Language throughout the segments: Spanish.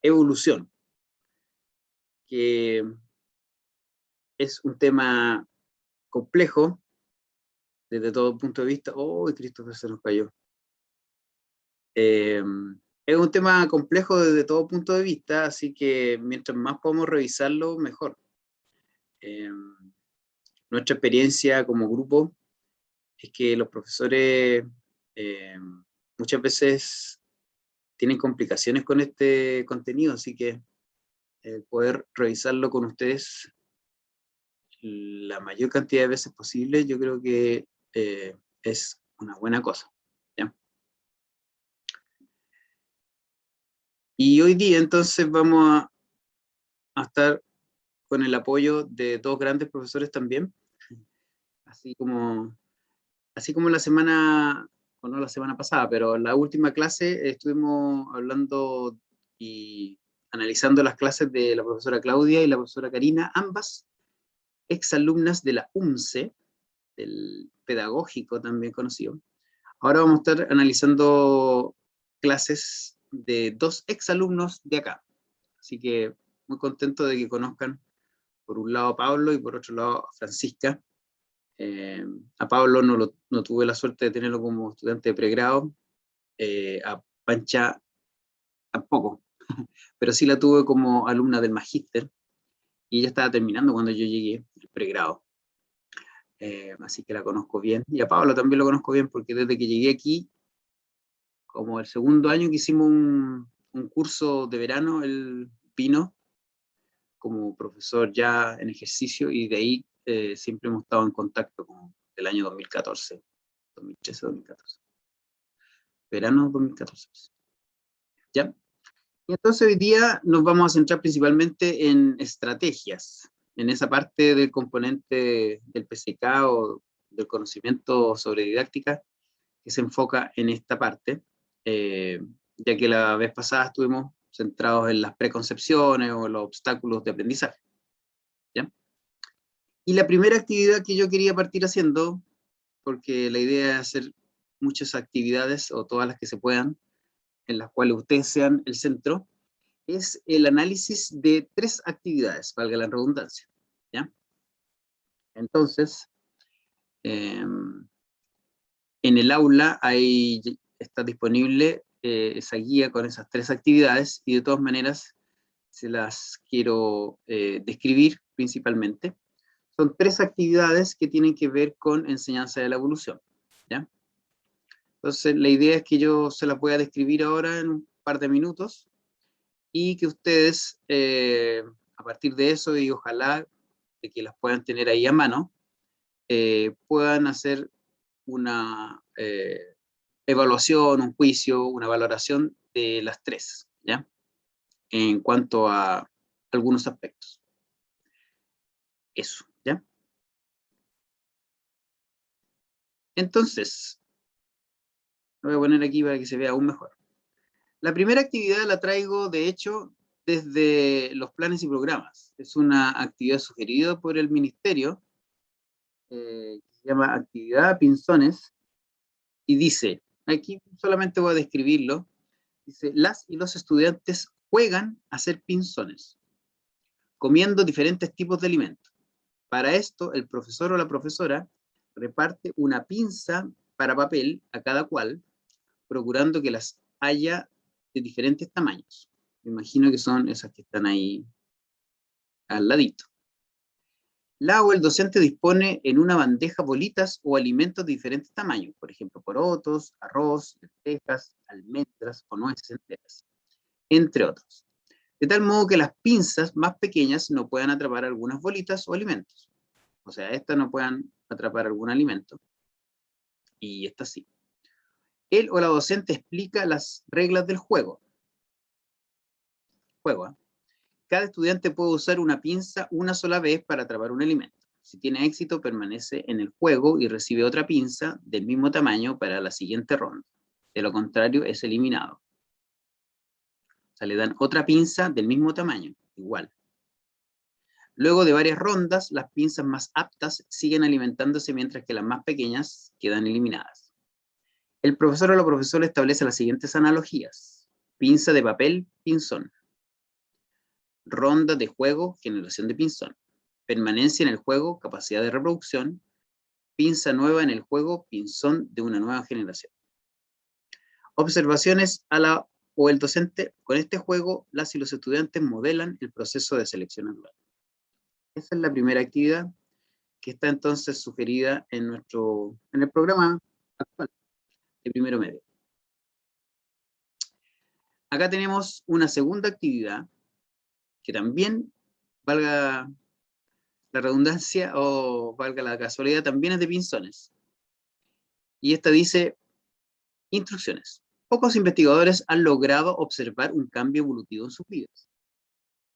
evolución, que es un tema complejo desde todo punto de vista. ¡Oh, Christopher se nos cayó! Es un tema complejo desde todo punto de vista, así que mientras más podamos revisarlo, mejor. Nuestra experiencia como grupo es que los profesores muchas veces tienen complicaciones con este contenido, así que poder revisarlo con ustedes la mayor cantidad de veces posible, yo creo que es una buena cosa, ¿ya? Y hoy día entonces vamos a estar con el apoyo de dos grandes profesores también, así como la semana, o no la semana pasada, pero en la última clase estuvimos hablando y analizando las clases de la profesora Claudia y la profesora Karina, ambas exalumnas de la UMCE, del pedagógico también conocido. Ahora vamos a estar analizando clases de dos exalumnos de acá. Así que muy contento de que conozcan por un lado a Pablo y por otro lado a Francisca. A Pablo no tuve la suerte de tenerlo como estudiante de pregrado, a Pancha tampoco, pero sí la tuve como alumna del magíster, y ella estaba terminando cuando yo llegué, el pregrado. Así que la conozco bien, y a Pablo también lo conozco bien, porque desde que llegué aquí, como el segundo año que hicimos un curso de verano, él vino como profesor ya en ejercicio, y de ahí siempre hemos estado en contacto como del año 2014, 2013-2014. Verano 2014. ¿Ya? Y entonces hoy día nos vamos a centrar principalmente en estrategias, en esa parte del componente del PCK o del conocimiento sobre didáctica que se enfoca en esta parte, ya que la vez pasada estuvimos centrados en las preconcepciones o los obstáculos de aprendizaje. ¿Ya? Y la primera actividad que yo quería partir haciendo, porque la idea es hacer muchas actividades o todas las que se puedan, en las cuales ustedes sean el centro, es el análisis de 3 actividades, valga la redundancia, ¿ya? Entonces, en el aula ahí está disponible esa guía con esas 3 actividades, y de todas maneras se las quiero describir principalmente. Son 3 actividades que tienen que ver con enseñanza de la evolución, ¿ya? Entonces, la idea es que yo se las voy a describir ahora en un par de minutos, y que ustedes, a partir de eso, y ojalá de que las puedan tener ahí a mano, puedan hacer una evaluación, un juicio, una valoración de las 3, ¿ya? En cuanto a algunos aspectos. Eso, ¿ya? Entonces, lo voy a poner aquí para que se vea aún mejor. La primera actividad la traigo, de hecho, desde los planes y programas. Es una actividad sugerida por el ministerio, que se llama Actividad Pinzones, y dice, aquí solamente voy a describirlo, dice, las y los estudiantes juegan a hacer pinzones, comiendo diferentes tipos de alimentos. Para esto, el profesor o la profesora reparte una pinza para papel a cada cual, procurando que las haya de diferentes tamaños. Me imagino que son esas que están ahí al ladito. La o el docente dispone en una bandeja bolitas o alimentos de diferentes tamaños, por ejemplo, porotos, arroz, lentejas, almendras o nueces enteras, entre otros. De tal modo que las pinzas más pequeñas no puedan atrapar algunas bolitas o alimentos. O sea, estas no puedan atrapar algún alimento, y estas sí. Él o la docente explica las reglas del juego. ¿Eh? Cada estudiante puede usar una pinza una sola vez para atrapar un alimento. Si tiene éxito, permanece en el juego y recibe otra pinza del mismo tamaño para la siguiente ronda. De lo contrario, es eliminado. O sea, le dan otra pinza del mismo tamaño, igual. Luego de varias rondas, las pinzas más aptas siguen alimentándose, mientras que las más pequeñas quedan eliminadas. El profesor o la profesora establece las siguientes analogías. Pinza de papel, pinzón. ronda de juego, generación de pinzón. Permanencia en el juego, capacidad de reproducción. Pinza nueva en el juego, pinzón de una nueva generación. Observaciones a la o el docente. Con este juego, las y los estudiantes modelan el proceso de selección natural. Esa es la primera actividad que está entonces sugerida en el programa actual de primero medio. Acá tenemos una segunda actividad que también, valga la redundancia o valga la casualidad, también es de pinzones. Y esta dice, instrucciones. Pocos investigadores han logrado observar un cambio evolutivo en sus vidas.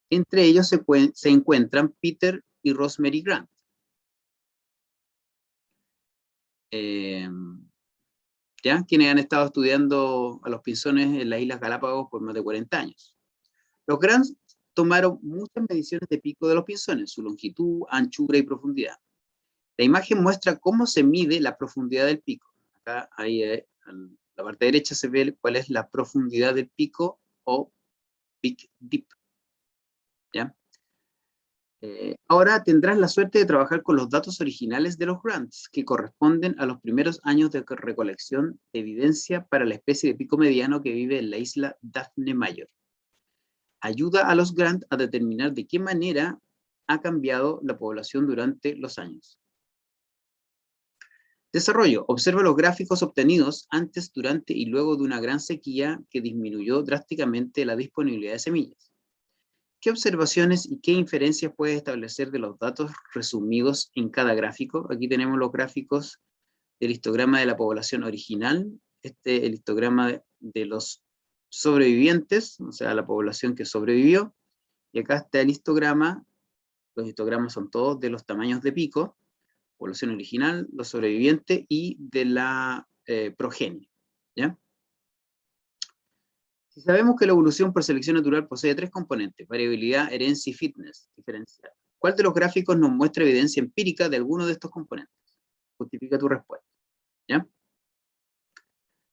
Entre ellos se encuentran Peter y Rosemary Grant. ¿Ya? Quienes han estado estudiando a los pinzones en las Islas Galápagos por más de 40 años. Los Grant tomaron muchas mediciones de pico de los pinzones, su longitud, anchura y profundidad. La imagen muestra cómo se mide la profundidad del pico. Acá, ahí, en la parte derecha se ve cuál es la profundidad del pico o peak deep. ¿Ya? Ahora tendrás la suerte de trabajar con los datos originales de los grants, que corresponden a los primeros años de recolección de evidencia para la especie de pico mediano que vive en la isla Daphne Mayor. Ayuda a los grants a determinar de qué manera ha cambiado la población durante los años. Desarrollo. Observa los gráficos obtenidos antes, durante y luego de una gran sequía que disminuyó drásticamente la disponibilidad de semillas. ¿Qué observaciones y qué inferencias puedes establecer de los datos resumidos en cada gráfico? Aquí tenemos los gráficos del histograma de la población original, el histograma de los sobrevivientes, o sea, la población que sobrevivió, y acá está el histograma, los histogramas son todos de los tamaños de pico, población original, los sobrevivientes y de la progenie, ¿ya? Si sabemos que la evolución por selección natural posee tres componentes, variabilidad, herencia y fitness diferencial, ¿cuál de los gráficos nos muestra evidencia empírica de alguno de estos componentes? Justifica tu respuesta, ¿ya?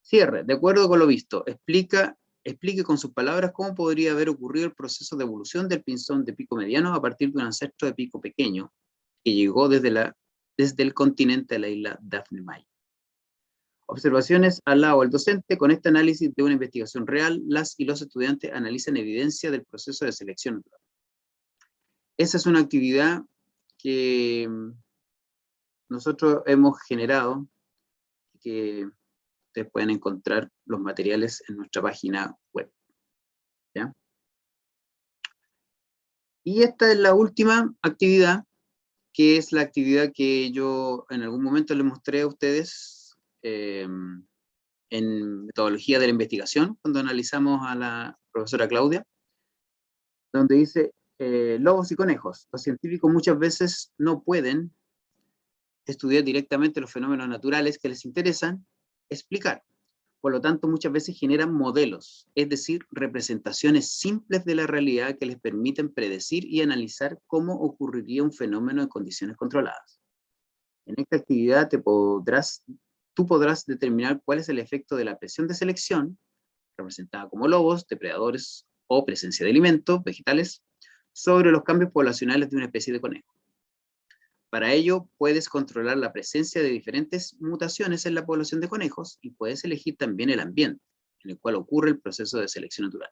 Cierre. De acuerdo con lo visto, explique con sus palabras cómo podría haber ocurrido el proceso de evolución del pinzón de pico mediano a partir de un ancestro de pico pequeño que llegó desde el continente de la isla Daphne Mayor. Observaciones al lado del docente. Con este análisis de una investigación real, las y los estudiantes analizan evidencia del proceso de selección natural. Esa es una actividad que nosotros hemos generado, que ustedes pueden encontrar los materiales en nuestra página web. ¿Ya? Y esta es la última actividad, que es la actividad que yo en algún momento les mostré a ustedes en metodología de la investigación, cuando analizamos a la profesora Claudia, donde dice, lobos y conejos. Los científicos muchas veces no pueden estudiar directamente los fenómenos naturales que les interesan explicar. Por lo tanto, muchas veces generan modelos, es decir, representaciones simples de la realidad que les permiten predecir y analizar cómo ocurriría un fenómeno en condiciones controladas. En esta actividad tú podrás determinar cuál es el efecto de la presión de selección, representada como lobos, depredadores o presencia de alimentos vegetales, sobre los cambios poblacionales de una especie de conejo. Para ello, puedes controlar la presencia de diferentes mutaciones en la población de conejos y puedes elegir también el ambiente en el cual ocurre el proceso de selección natural.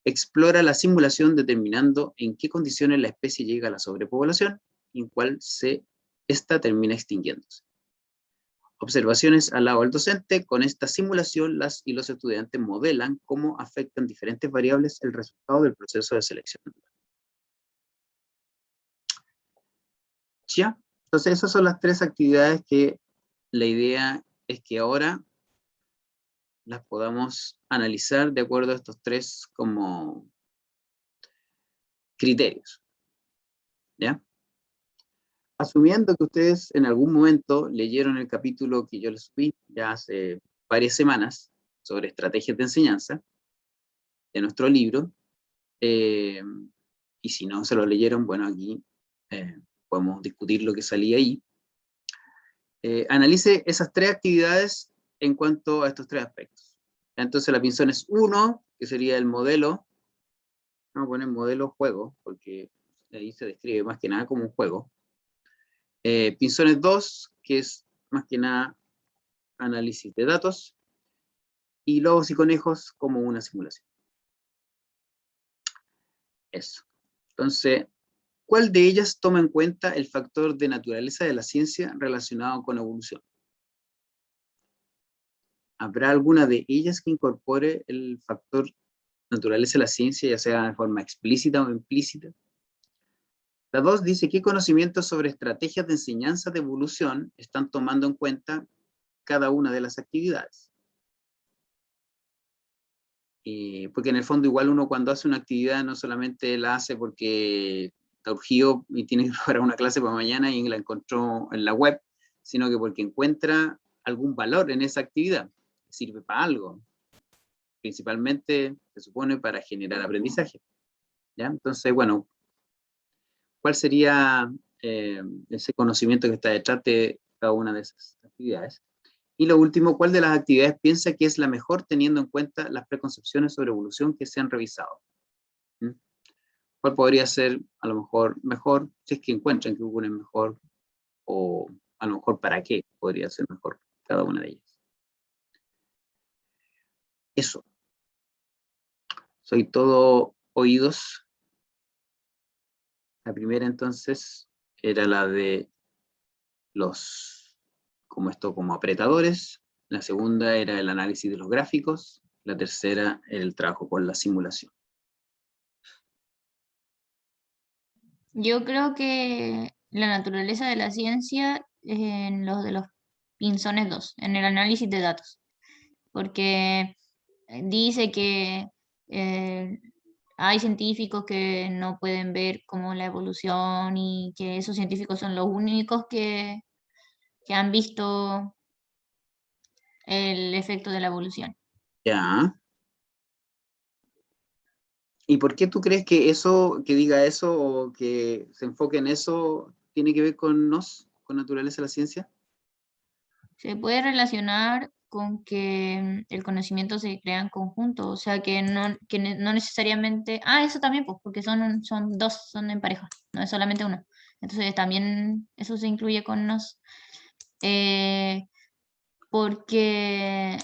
Explora la simulación determinando en qué condiciones la especie llega a la sobrepoblación y en cuál esta termina extinguiéndose. Observaciones al lado del docente. Con esta simulación, las y los estudiantes modelan cómo afectan diferentes variables el resultado del proceso de selección natural. ¿Ya? Entonces esas son las tres actividades que la idea es que ahora las podamos analizar de acuerdo a estos tres como criterios. ¿Ya? Asumiendo que ustedes en algún momento leyeron el capítulo que yo les subí ya hace varias semanas sobre estrategias de enseñanza de nuestro libro, y si no se lo leyeron, bueno, aquí podemos discutir lo que salía ahí. Analice esas tres actividades en cuanto a estos tres aspectos. Entonces la pinzón es 1, que sería el modelo Vamos a poner modelo juego, porque ahí se describe más que nada como un juego. Pinzones 2, que es más que nada análisis de datos. Y lobos y conejos como una simulación. Eso. Entonces, ¿cuál de ellas toma en cuenta el factor de naturaleza de la ciencia relacionado con la evolución? ¿Habrá alguna de ellas que incorpore el factor naturaleza de la ciencia, ya sea de forma explícita o implícita? La 2 dice, ¿qué conocimientos sobre estrategias de enseñanza de evolución están tomando en cuenta cada una de las actividades? Porque en el fondo igual uno cuando hace una actividad no solamente la hace porque está urgido y tiene que preparar una clase para mañana y la encontró en la web, sino que porque encuentra algún valor en esa actividad, sirve para algo, principalmente se supone para generar aprendizaje. ¿Ya? Entonces, bueno, ¿cuál sería ese conocimiento que está detrás de cada una de esas actividades? Y lo último, ¿cuál de las actividades piensa que es la mejor teniendo en cuenta las preconcepciones sobre evolución que se han revisado? ¿Mm? ¿Cuál podría ser a lo mejor mejor, si es que encuentran que una es mejor, o a lo mejor para qué podría ser mejor cada una de ellas? Eso, soy todo oídos. La primera entonces era la de los, como apretadores. La segunda era el análisis de los gráficos. La tercera era el trabajo con la simulación. Yo creo que la naturaleza de la ciencia es en los de los pinzones 2, en el análisis de datos, porque dice que eh, hay científicos que no pueden ver como la evolución y que esos científicos son los únicos que han visto el efecto de la evolución. Ya. ¿Y por qué tú crees que eso, que diga eso o que se enfoque en eso, tiene que ver con con naturaleza de la ciencia? Se puede relacionar con que el conocimiento se crea en conjunto, o sea no necesariamente, eso también, pues, porque son dos, son en pareja, no es solamente uno. Entonces también eso se incluye con nos, eh, porque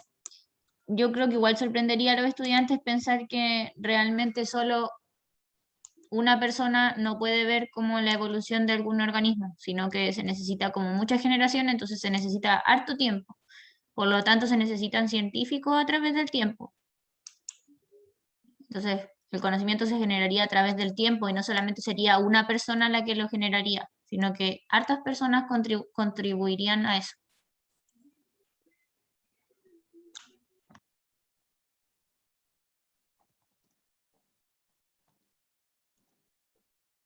yo creo que igual sorprendería a los estudiantes pensar que realmente solo una persona no puede ver como la evolución de algún organismo, sino que se necesita como mucha generación, entonces se necesita harto tiempo. Por lo tanto, se necesitan científicos a través del tiempo. Entonces, el conocimiento se generaría a través del tiempo y no solamente sería una persona la que lo generaría, sino que hartas personas contribuirían a eso.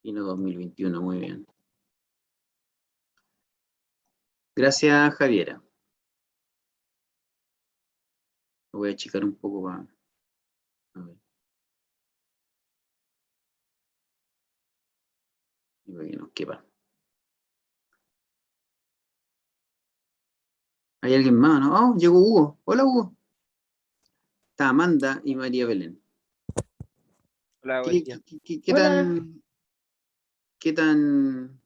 Y no 2021, muy bien. Gracias, Javiera. Lo voy a achicar un poco para... A ver. Y para que nos quepa. ¿Hay alguien más, no? Oh, llegó Hugo. Hola, Hugo. Está Amanda y María Belén. Hola, buen ¿Qué, día. qué, qué, qué Hola. qué tan,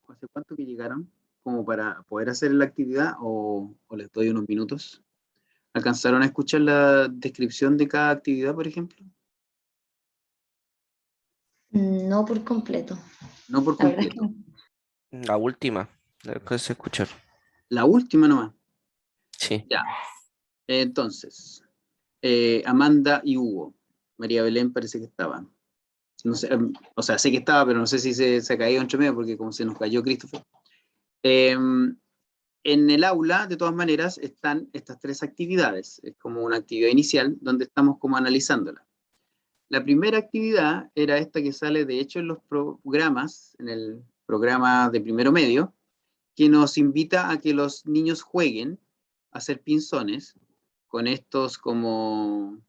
hace cuánto que llegaron? Como para poder hacer la actividad o les doy unos minutos. ¿Alcanzaron a escuchar la descripción de cada actividad, por ejemplo? No por completo. No por La verdad es que completo. no. La última, la que se escuchar. La última nomás. Sí. Ya. Entonces, Amanda y Hugo. María Belén parece que estaba. No sé, o sea, sé que estaba, pero no sé si se ha caído entre medio porque como se nos cayó Christopher. En el aula, de todas maneras, están estas tres actividades. Es como una actividad inicial donde estamos como analizándola. La primera actividad era esta que sale, de hecho, en los programas, en el programa de primero medio, que nos invita a que los niños jueguen a hacer pinzones con estos como...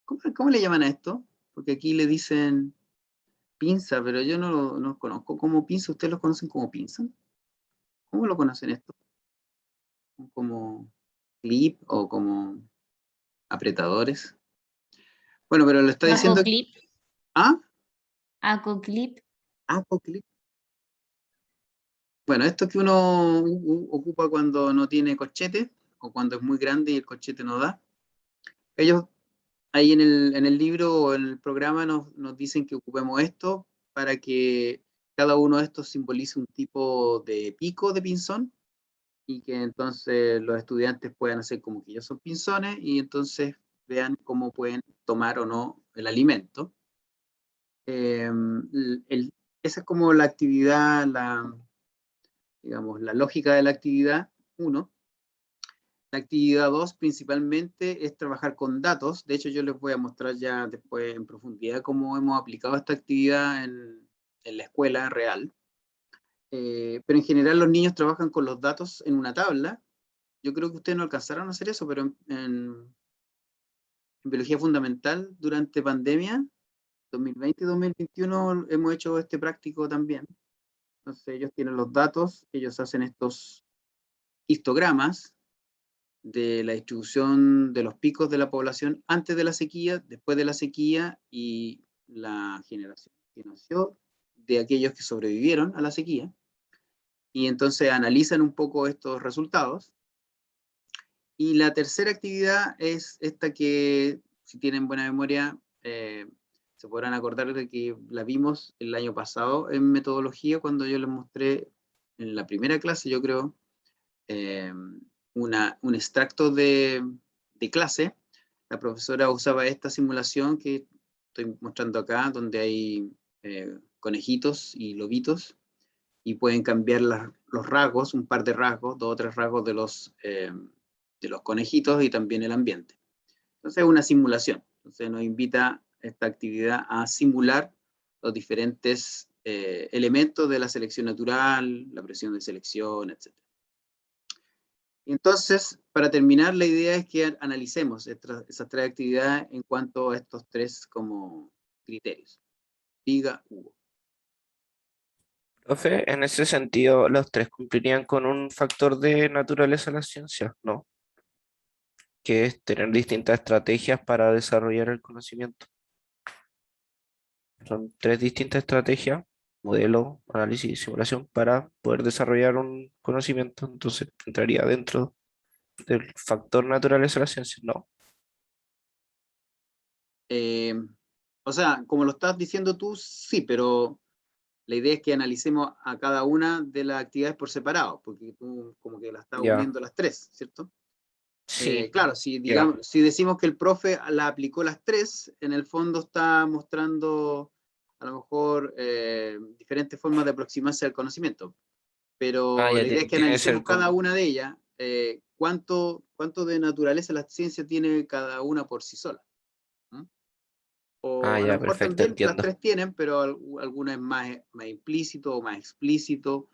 ¿Cómo le llaman a esto? Porque aquí le dicen pinza, pero yo no conozco como pinza. ¿Ustedes lo conocen como pinza? ¿Cómo lo conocen esto? ¿Como clip o como apretadores? Bueno, pero le está diciendo... Acoclip, ¿Ah? Acoclip. Apoclip. Bueno, esto que uno ocupa cuando no tiene corchete, o cuando es muy grande y el corchete no da. Ellos ahí en el libro o en el programa nos dicen que ocupemos esto para que cada uno de estos simbolice un tipo de pico de pinzón y que entonces los estudiantes puedan hacer como que ellos son pinzones y entonces vean cómo pueden tomar o no el alimento. Esa es como la actividad, digamos, la lógica de la actividad 1. La actividad 2 principalmente es trabajar con datos. De hecho, yo les voy a mostrar ya después en profundidad cómo hemos aplicado esta actividad en la escuela real. Pero en general los niños trabajan con los datos en una tabla. Yo creo que ustedes no alcanzaron a hacer eso, pero en biología fundamental durante pandemia, 2020 y 2021, hemos hecho este práctico también. Entonces ellos tienen los datos, ellos hacen estos histogramas de la distribución de los picos de la población antes de la sequía, después de la sequía y la generación que nació de aquellos que sobrevivieron a la sequía. Y entonces analizan un poco estos resultados. Y la tercera actividad es esta que, si tienen buena memoria, se podrán acordar de que la vimos el año pasado en metodología cuando yo les mostré en la primera clase, yo creo, eh, un extracto de clase. La profesora usaba esta simulación que estoy mostrando acá, donde hay conejitos y lobitos, y pueden cambiar los rasgos, un par de rasgos, 2 o 3 rasgos de los conejitos y también el ambiente. Entonces es una simulación. Entonces nos invita esta actividad a simular los diferentes elementos de la selección natural, la presión de selección, etc. Entonces, para terminar, la idea es que analicemos esas 3 actividades en cuanto a estos 3 como criterios. Diga, Hugo. Profe, en ese sentido, los tres cumplirían con un factor de naturaleza de las ciencias, ¿no? Que es tener distintas estrategias para desarrollar el conocimiento. Son tres distintas estrategias, modelo, análisis y simulación, para poder desarrollar un conocimiento. Entonces, entraría dentro del factor naturaleza de las ciencias, ¿no? O sea, como lo estás diciendo tú, sí, pero la idea es que analicemos a cada una de las actividades por separado, porque tú como que las estás Ya, uniendo las 3, ¿cierto? sí, Claro, si, ya, digamos, si decimos que el profe la aplicó las 3, en el fondo está mostrando a lo mejor diferentes formas de aproximarse al conocimiento, pero ya la idea es que tiene que ser analicemos cada como, una de ellas, cuánto de naturaleza la ciencia tiene cada una por sí sola. ¿Mm? O a lo ya, mejor perfecto, también las entiendo. 3 tienen, pero alguna es más implícito o más explícito,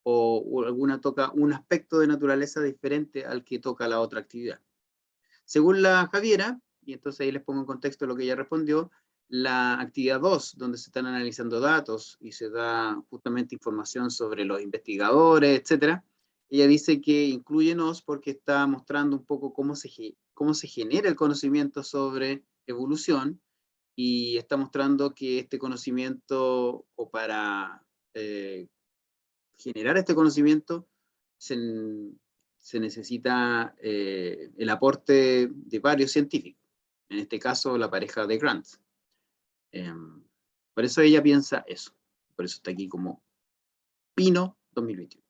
o alguna toca un aspecto de naturaleza diferente al que toca la otra actividad. Según la Javiera, y entonces ahí les pongo en contexto lo que ella respondió, la actividad 2, donde se están analizando datos y se da justamente información sobre los investigadores, etcétera, ella dice que incluyenos porque está mostrando un poco cómo se genera el conocimiento sobre evolución y está mostrando que este conocimiento, o para eh, generar este conocimiento, se, se necesita el aporte de varios científicos, en este caso la pareja de Grant. Por eso ella piensa eso, por eso está aquí como Pino 2021.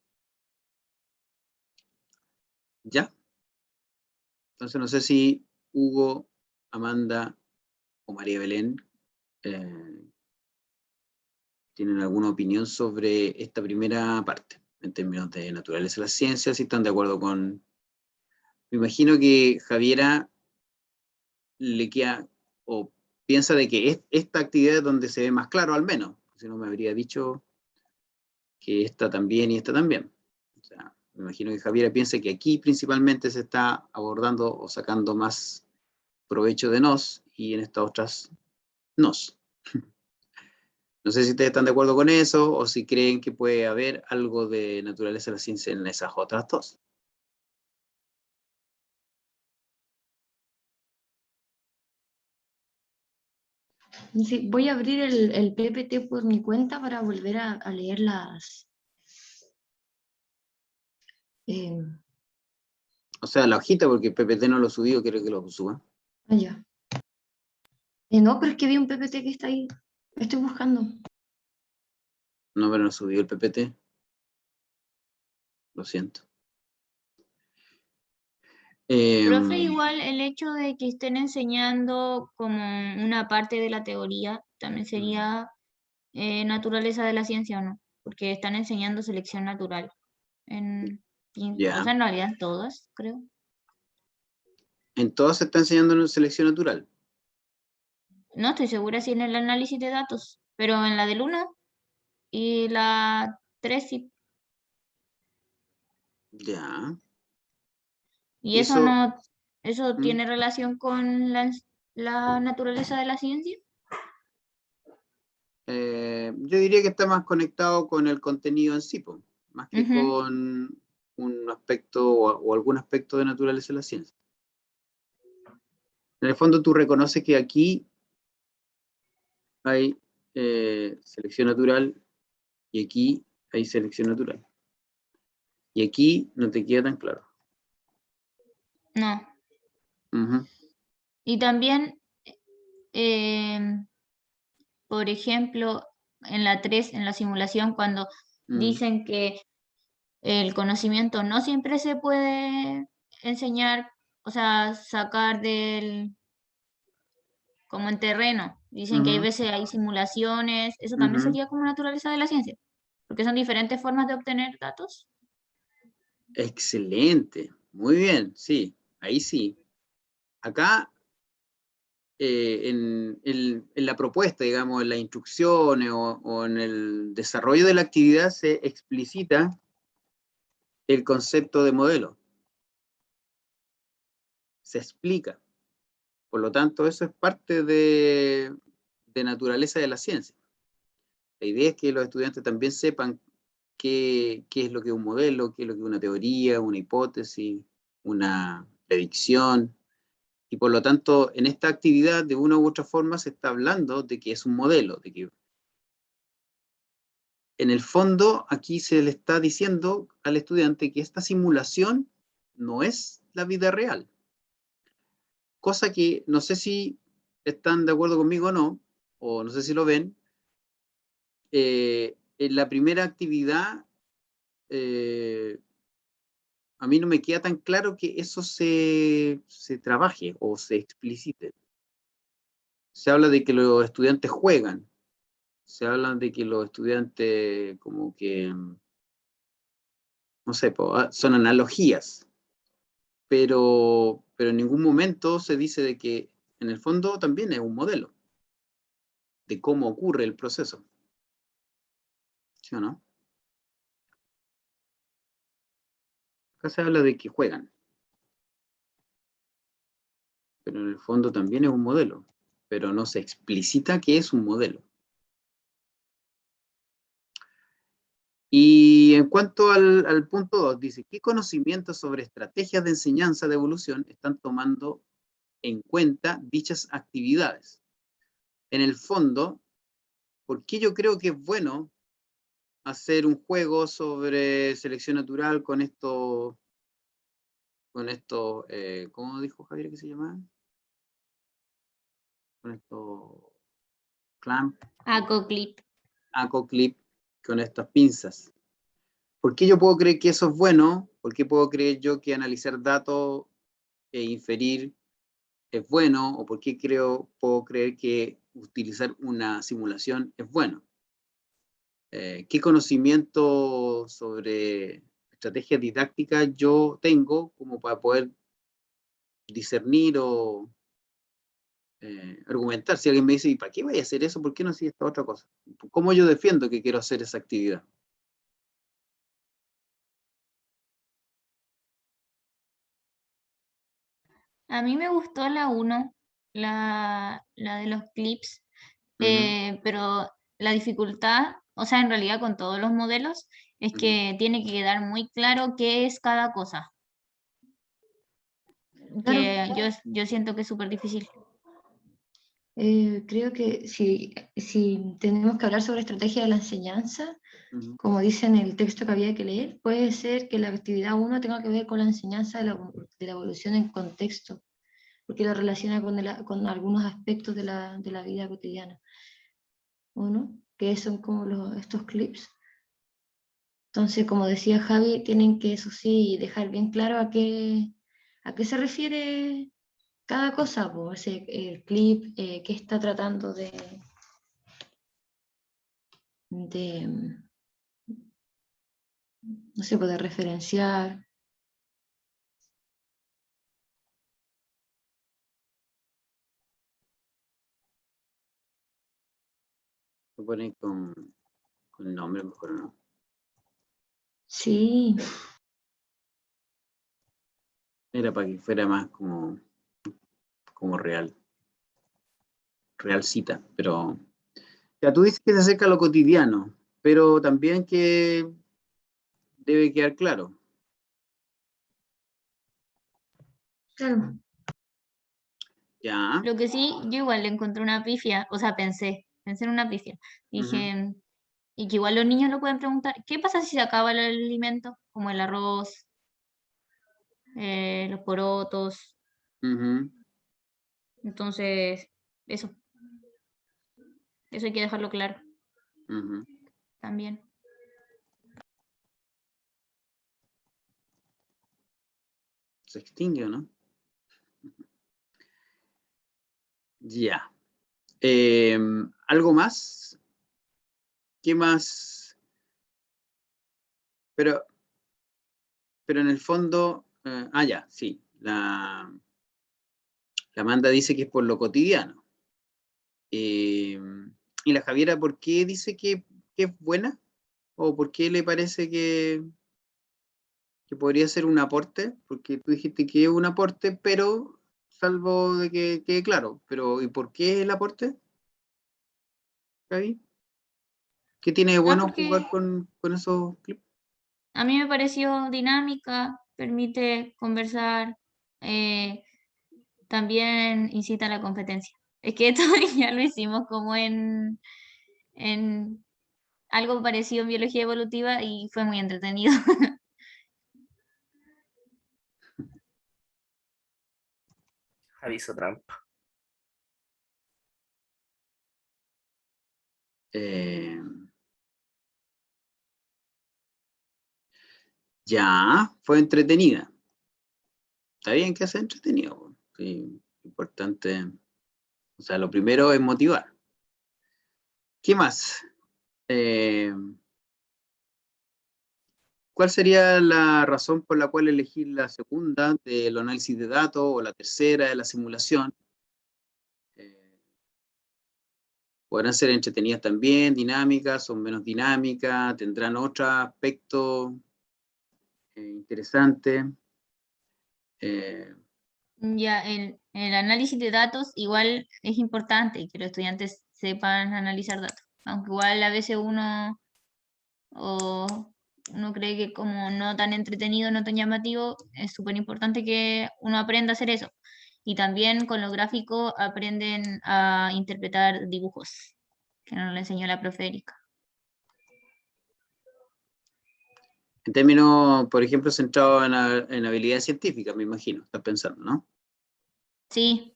¿Ya? Entonces no sé si Hugo, Amanda o María Belén tienen alguna opinión sobre esta primera parte, en términos de naturaleza de las ciencias, si están de acuerdo con... Me imagino que Javiera le queda, o piensa de que esta actividad es donde se ve más claro, al menos, si no me habría dicho que esta también y esta también. O sea, me imagino que Javiera piensa que aquí principalmente se está abordando o sacando más provecho de nos, y en estas otras nos. No sé si ustedes están de acuerdo con eso, o si creen que puede haber algo de naturaleza de la ciencia en esas otras dos. Sí, voy a abrir el PPT por mi cuenta para volver a leer las... O sea, la hojita, porque el PPT no lo subió, quiero que lo suba. ya. No, pero es que vi un PPT que está ahí. Estoy buscando. No, pero no subió el PPT. Lo siento. Profe, igual el hecho de que estén enseñando como una parte de la teoría también sería naturaleza de la ciencia, ¿o no? Porque están enseñando selección natural. O Ya. sea, en realidad todas, creo. En todas se está enseñando en selección natural. No estoy segura si en el análisis de datos, pero en la del 1 y la 3 sí. Ya. ¿Y Y eso eso, no, eso ¿mm? tiene relación con la naturaleza de la ciencia? Yo diría que está más conectado con el contenido en sí, po, más que Ujú. con un aspecto o algún aspecto de naturaleza de la ciencia. En el fondo tú reconoces que aquí hay selección natural y aquí hay selección natural. Y aquí no te queda tan claro. No. Ujú. Y también, por ejemplo, en la 3 en la simulación, cuando Mm. dicen que el conocimiento no siempre se puede enseñar, o sea, sacar como en terreno. Dicen que hay Ujú. veces hay simulaciones, eso también Ujú. sería como naturaleza de la ciencia, porque son diferentes formas de obtener datos. Excelente, muy bien, sí, ahí sí. Acá en la propuesta, digamos, en las instrucciones o en el desarrollo de la actividad se explicita el concepto de modelo, se explica. Por lo tanto, eso es parte de naturaleza de la ciencia. La idea es que los estudiantes también sepan qué es lo que es un modelo, qué es lo que es una teoría, una hipótesis, una predicción. Y por lo tanto, en esta actividad, de una u otra forma, se está hablando de que es un modelo, de que en el fondo aquí se le está diciendo al estudiante que esta simulación no es la vida real. Cosa que no sé si están de acuerdo conmigo o no sé si lo ven. En la primera actividad, a mí no me queda tan claro que eso se trabaje o se explicite. Se habla de que los estudiantes juegan, se habla de que los estudiantes como que, no sé, son analogías, pero en ningún momento se dice de que en el fondo también es un modelo de cómo ocurre el proceso. ¿Sí o no? Acá se habla de que juegan, pero en el fondo también es un modelo, pero no se explicita que es un modelo. Y en cuanto al punto 2, dice, ¿qué conocimientos sobre estrategias de enseñanza de evolución están tomando en cuenta dichas actividades? En el fondo, ¿por qué yo creo que es bueno hacer un juego sobre selección natural ¿cómo dijo Javier que se llamaban? Con estos clamp, Acoclip. acoclip, con estas pinzas. ¿Por qué yo puedo creer que eso es bueno? ¿Por qué puedo creer yo que analizar datos e inferir es bueno? ¿O por qué puedo creer que utilizar una simulación es bueno? ¿Qué conocimiento sobre estrategias didácticas yo tengo como para poder discernir o argumentar? Si alguien me dice, ¿y para qué voy a hacer eso? ¿Por qué no hacía esta otra cosa? ¿Cómo yo defiendo que quiero hacer esa actividad? A mí me gustó la 1, la de los clips, Ujú, pero la dificultad, o sea, en realidad con todos los modelos, es ujú. que tiene que quedar muy claro qué es cada cosa, Claro. que yo siento que es súper difícil. Creo que si tenemos que hablar sobre estrategia de la enseñanza, Ujú. como dice en el texto que había que leer, puede ser que la actividad 1 tenga que ver con la enseñanza de la evolución en contexto, porque lo relaciona con algunos aspectos de la vida cotidiana, ¿o no? Que son como estos clips. Entonces, como decía Javi, tienen que, eso sí, dejar bien claro a qué se refiere cada cosa, pues, el clip, qué está tratando de, no sé, poder referenciar. Lo ponen con el nombre mejor, ¿no? Sí, Era para que fuera más como real cita, pero ya tú dices que se acerca a lo cotidiano, pero también que debe quedar claro. claro. Ya. Lo que sí, yo igual le encontré una pifia, o sea, pensé en una pifia. Ujú. Dije, y que igual los niños lo pueden preguntar, ¿qué pasa si se acaba el alimento? Como el arroz, los porotos. Ujú. Entonces, eso, eso hay que dejarlo claro Ujú. también. Se extingue, ¿o no? Ya. ¿Algo más? ¿Qué más? Pero en el fondo, ya, sí. La Amanda dice que es por lo cotidiano. Eh, y la Javiera, ¿por qué dice que es buena? ¿O por qué le parece que podría ser un aporte? Porque tú dijiste que es un aporte, pero salvo de que quede claro. Pero ¿y por qué el aporte, Javi? ¿Qué tiene de Ah, bueno porque jugar con esos clips? a mí me pareció dinámica, permite conversar, eh, también incita a la competencia. Es que esto ya lo hicimos como en algo parecido en biología evolutiva y fue muy entretenido. Aviso trampa. Eh, ya, fue entretenida. Está bien que sea entretenido. Sí, importante. O sea, lo primero es motivar. ¿Qué más? Eh, ¿Cuál sería la razón por la cual elegir la segunda del análisis de datos o la tercera de la simulación? Eh, Podrán ser entretenidas también, dinámicas, son menos dinámicas, tendrán otro aspecto interesante. Eh, Ya, el análisis de datos igual es importante que los estudiantes sepan analizar datos, aunque igual a veces o uno cree que como no tan entretenido, no tan llamativo, es súper importante que uno aprenda a hacer eso. Y también con los gráficos aprenden a interpretar dibujos, que nos lo enseñó la profe Erika. en términos, por ejemplo, centrados en habilidades científicas, me imagino, estás pensando, ¿no? Sí,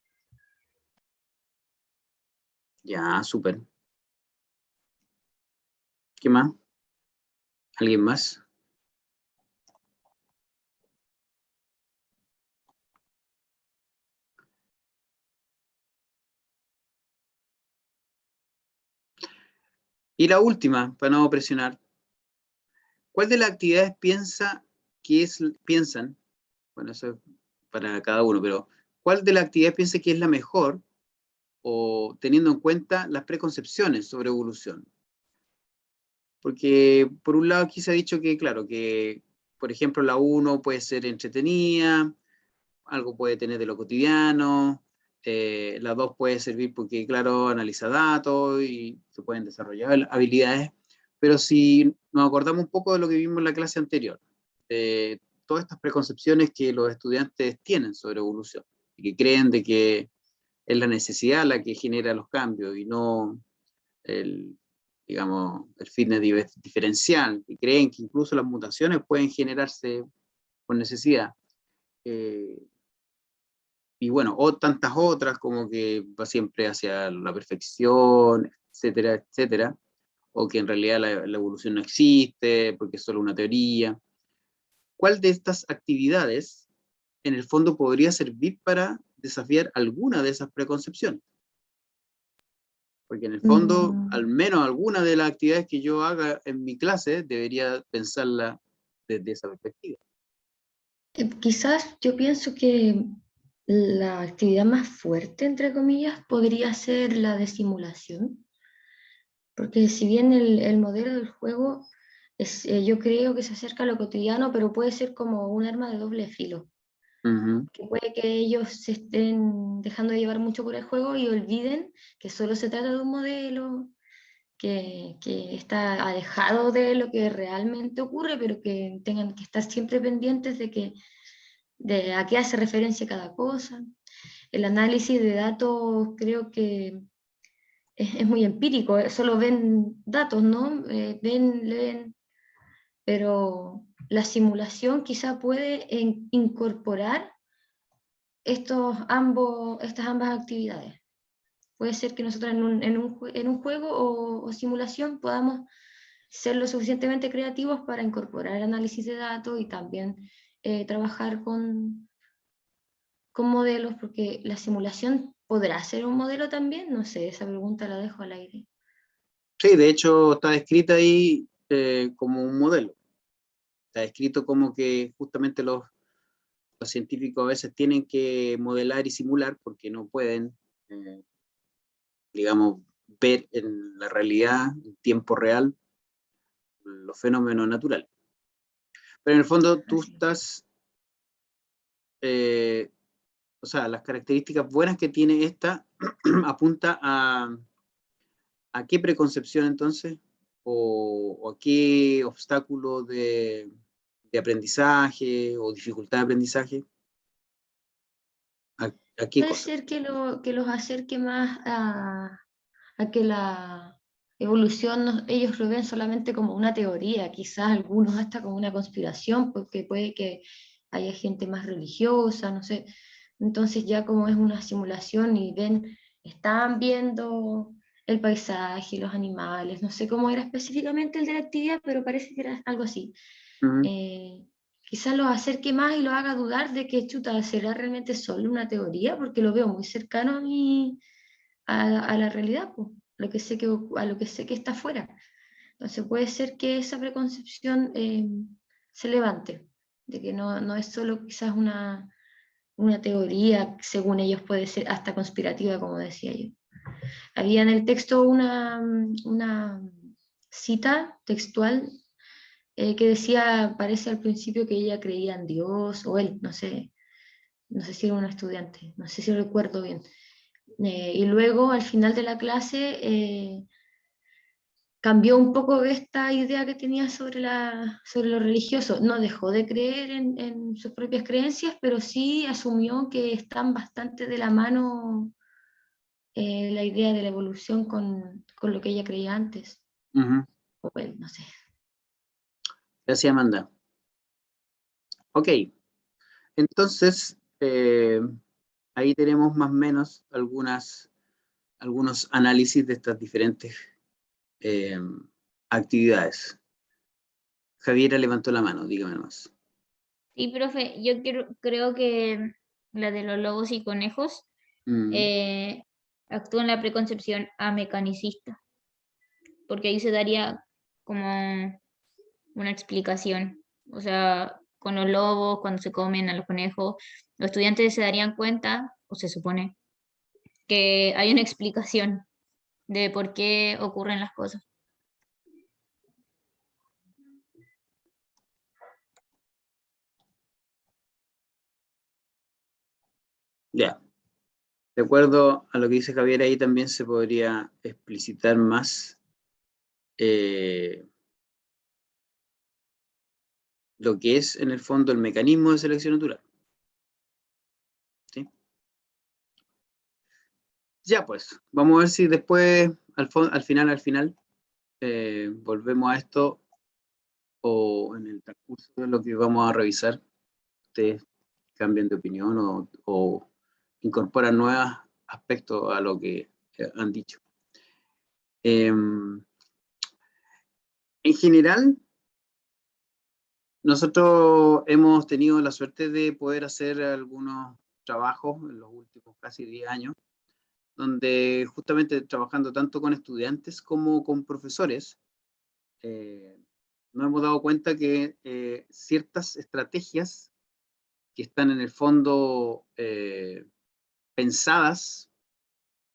Ya, súper. ¿Qué más? ¿Alguien más? Y la última, para no presionar. ¿Cuál de las actividades piensan, bueno, eso es para cada uno, pero ¿cuál de las actividades piensa que es la mejor o teniendo en cuenta las preconcepciones sobre evolución? Porque por un lado aquí se ha dicho que, claro, que por ejemplo la 1 puede ser entretenida, algo puede tener de lo cotidiano, la 2 puede servir porque, claro, analiza datos y se pueden desarrollar habilidades, pero si nos acordamos un poco de lo que vimos en la clase anterior, todas estas preconcepciones que los estudiantes tienen sobre evolución, y que creen de que es la necesidad la que genera los cambios y no digamos, el fitness diferencial, que creen que incluso las mutaciones pueden generarse por necesidad. Y bueno, o tantas otras como que va siempre hacia la perfección, etcétera, etcétera, o que en realidad la evolución no existe porque es solo una teoría. ¿Cuál de estas actividades en el fondo podría servir para desafiar alguna de esas preconcepciones? Porque en el fondo, al menos alguna de las actividades que yo haga en mi clase, debería pensarla desde esa perspectiva. Quizás yo pienso que la actividad más fuerte, entre comillas, podría ser la de simulación, porque si bien el modelo del juego yo creo que se acerca a lo cotidiano, pero puede ser como un arma de doble filo, que puede que ellos se estén dejando de llevar mucho por el juego y olviden que solo se trata de un modelo, que está alejado de lo que realmente ocurre, pero que tengan que estar siempre pendientes de a qué hace referencia cada cosa. El análisis de datos creo que es muy empírico, solo ven datos, ¿no? Leen, pero la simulación quizá puede incorporar estas ambas actividades. Puede ser que nosotros en un juego o simulación podamos ser lo suficientemente creativos para incorporar análisis de datos y también trabajar con modelos, porque la simulación podrá ser un modelo también, no sé, esa pregunta la dejo al aire. Sí, de hecho está descrita ahí como un modelo. Está escrito como que justamente los científicos a veces tienen que modelar y simular porque no pueden, digamos, ver en la realidad, en tiempo real, los fenómenos naturales. Pero en el fondo tú estás, o sea, las características buenas que tiene esta apunta a qué preconcepción entonces, o a qué obstáculo de aprendizaje o dificultad de aprendizaje. ¿A qué Puede cosa? ser que los acerque más a que la evolución ellos lo ven solamente como una teoría, quizás algunos hasta como una conspiración, porque puede que haya gente más religiosa, no sé. Entonces ya como es una simulación y están viendo el paisaje, los animales, no sé cómo era específicamente el de la actividad, pero parece que era algo así. Quizás los acerque más y los haga dudar de que chuta, ¿será realmente solo una teoría? Porque lo veo muy cercano a la realidad, pues, a lo que sé que está afuera. Entonces puede ser que esa preconcepción se levante, de que no es solo quizás una teoría, según ellos puede ser hasta conspirativa, como decía yo. Había en el texto una cita textual que decía, parece al principio que ella creía en Dios, o él, no sé si era un estudiante, no sé si recuerdo bien. Y luego al final de la clase cambió un poco esta idea que tenía sobre lo religioso. No dejó de creer en sus propias creencias, pero sí asumió que están bastante de la mano la idea de la evolución con lo que ella creía antes. O él, no sé. Gracias, Amanda. Ok, entonces ahí tenemos más o menos algunos análisis de estas diferentes actividades. Javiera levantó la mano, dígame más. Sí, profe, yo creo que la de los lobos y conejos actúa en la preconcepción a mecanicista, porque ahí se daría como una explicación. O sea, con los lobos, cuando se comen a los conejos, los estudiantes se darían cuenta, o se supone, que hay una explicación de por qué ocurren las cosas. Ya. De acuerdo a lo que dice Javier, ahí también se podría explicitar más lo que es en el fondo el mecanismo de selección natural. ¿Sí? Ya pues, vamos a ver si después, al final, volvemos a esto, o en el transcurso de lo que vamos a revisar, ustedes cambian de opinión o incorporan nuevos aspectos a lo que han dicho. En general, nosotros hemos tenido la suerte de poder hacer algunos trabajos en los últimos casi 10 años, donde justamente trabajando tanto con estudiantes como con profesores, nos hemos dado cuenta que ciertas estrategias que están en el fondo pensadas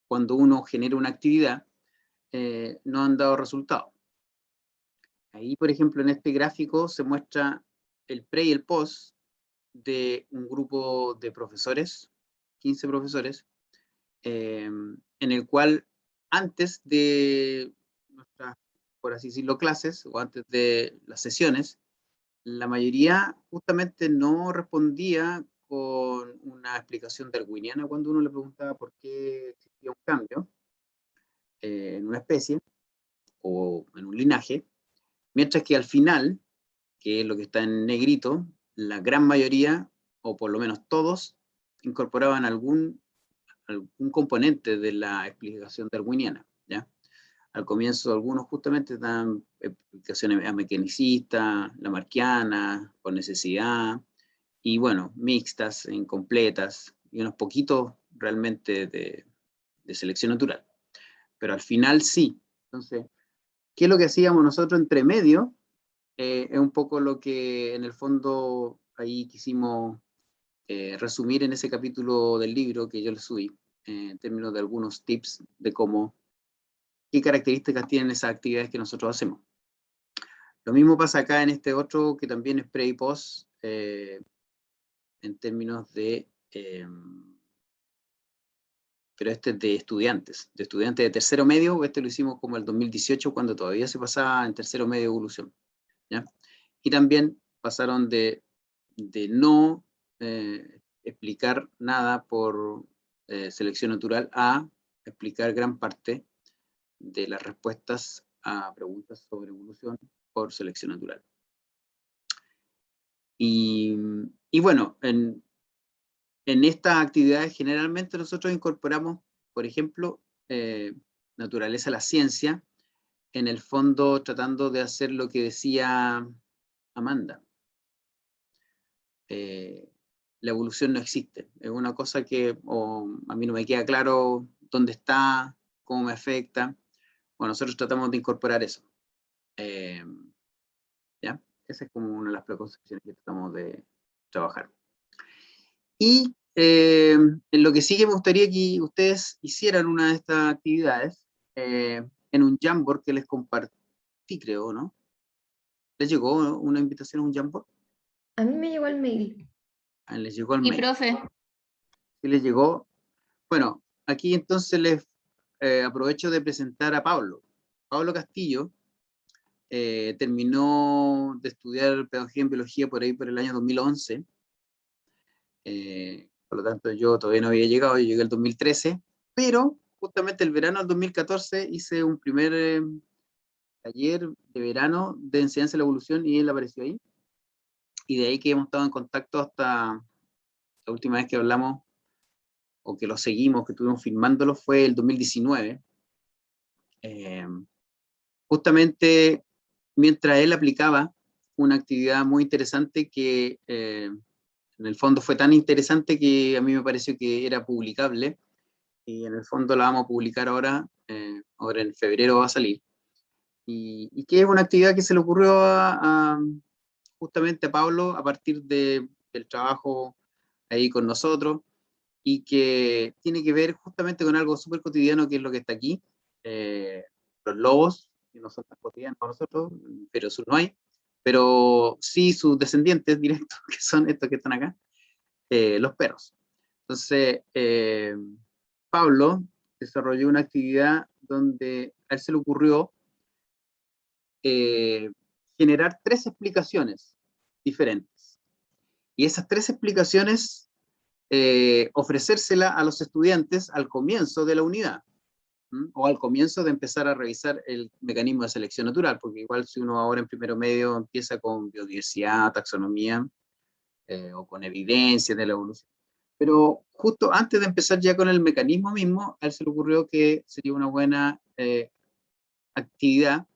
cuando uno genera una actividad, no han dado resultado. Ahí, por ejemplo, en este gráfico se muestra el pre y el post de un grupo de profesores, 15 profesores, en el cual antes de nuestras, por así decirlo, clases, o antes de las sesiones, la mayoría justamente no respondía con una explicación darwiniana cuando uno le preguntaba por qué existía un cambio en una especie o en un linaje, mientras que al final, que es lo que está en negrito, la gran mayoría, o por lo menos todos, incorporaban algún componente de la explicación darwiniana, ¿ya? Al comienzo algunos justamente dan explicaciones mecanicistas, lamarckianas, por necesidad, y bueno, mixtas, incompletas, y unos poquitos realmente de selección natural. Pero al final sí. Entonces, ¿qué es lo que hacíamos nosotros entre medio? Es un poco lo que en el fondo ahí quisimos resumir en ese capítulo del libro que yo les subí, en términos de algunos tips de qué características tienen esas actividades que nosotros hacemos. Lo mismo pasa acá en este otro que también es pre y post, en términos de, pero este es de estudiantes de tercero medio, este lo hicimos como el 2018 cuando todavía se pasaba en tercero medio evolución, ¿ya? Y también pasaron de no explicar nada por selección natural a explicar gran parte de las respuestas a preguntas sobre evolución por selección natural. Y bueno, en estas actividades generalmente nosotros incorporamos, por ejemplo, naturaleza a la ciencia, en el fondo tratando de hacer lo que decía Amanda. La evolución no existe, es una cosa que a mí no me queda claro dónde está, cómo me afecta. Bueno, nosotros tratamos de incorporar eso. ¿Ya? Esa es como una de las preconcepciones que tratamos de trabajar. Y en lo que sí que me gustaría que ustedes hicieran una de estas actividades en un Jamboard que les compartí, creo, ¿no? ¿Les llegó una invitación a un Jamboard? A mí me llegó el mail. Les llegó el Y mail. profe, ¿Sí les llegó? Bueno, aquí entonces les aprovecho de presentar a Pablo. Pablo Castillo terminó de estudiar pedagogía en biología por ahí por el año 2011. Por lo tanto, yo todavía no había llegado, yo llegué el 2013, pero justamente el verano del 2014 hice un primer taller de verano de enseñanza de la evolución y él apareció ahí. Y de ahí que hemos estado en contacto hasta la última vez que hablamos, o que lo seguimos, que estuvimos filmándolo, fue el 2019. Justamente mientras él aplicaba una actividad muy interesante que en el fondo fue tan interesante que a mí me pareció que era publicable, y en el fondo la vamos a publicar ahora, ahora en febrero va a salir, y que es una actividad que se le ocurrió justamente a Pablo a partir del trabajo ahí con nosotros, y que tiene que ver justamente con algo súper cotidiano que es lo que está aquí, los lobos, que no son tan cotidianos para nosotros, pero sur no hay, pero sí sus descendientes directos, que son estos que están acá, los perros. Entonces, Pablo desarrolló una actividad donde a él se le ocurrió generar 3 explicaciones diferentes. Y esas 3 explicaciones ofrecérsela a los estudiantes al comienzo de la unidad, o al comienzo de empezar a revisar el mecanismo de selección natural, porque igual si uno ahora en primero medio empieza con biodiversidad, taxonomía, o con evidencias de la evolución. Pero justo antes de empezar ya con el mecanismo mismo, a él se le ocurrió que sería una buena actividad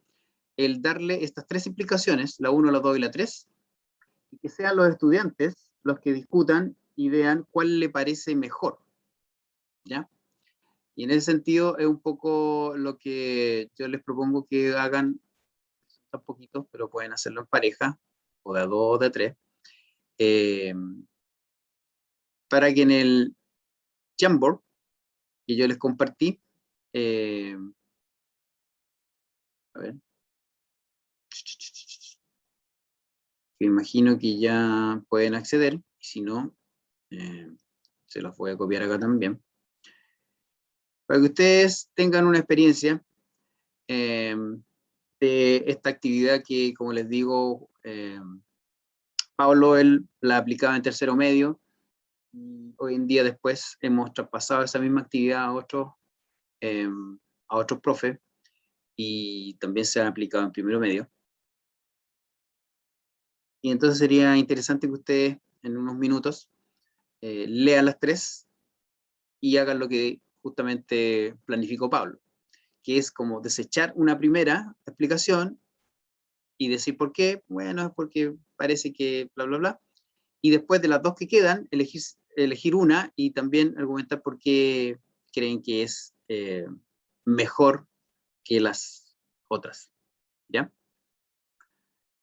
el darle estas 3 implicaciones, la 1, la 2 y la 3, y que sean los estudiantes los que discutan y vean cuál le parece mejor, ¿ya? Y en ese sentido es un poco lo que yo les propongo que hagan, son poquitos, pero pueden hacerlo en pareja, o de a 2 o de a 3, para que en el Jamboard que yo les compartí, a ver, que imagino que ya pueden acceder, y si no, se los voy a copiar acá también, para que ustedes tengan una experiencia de esta actividad que, como les digo, Pablo él la aplicaba en tercero medio, y hoy en día después hemos traspasado esa misma actividad a otros profes, y también se ha aplicado en primero medio. Y entonces sería interesante que ustedes en unos minutos lean las 3 y hagan lo que justamente planificó Pablo, que es como desechar una primera explicación y decir por qué. Bueno, es porque parece que bla, bla, bla. Y después de las 2 que quedan, elegir una y también argumentar por qué creen que es mejor que las otras. ¿Ya?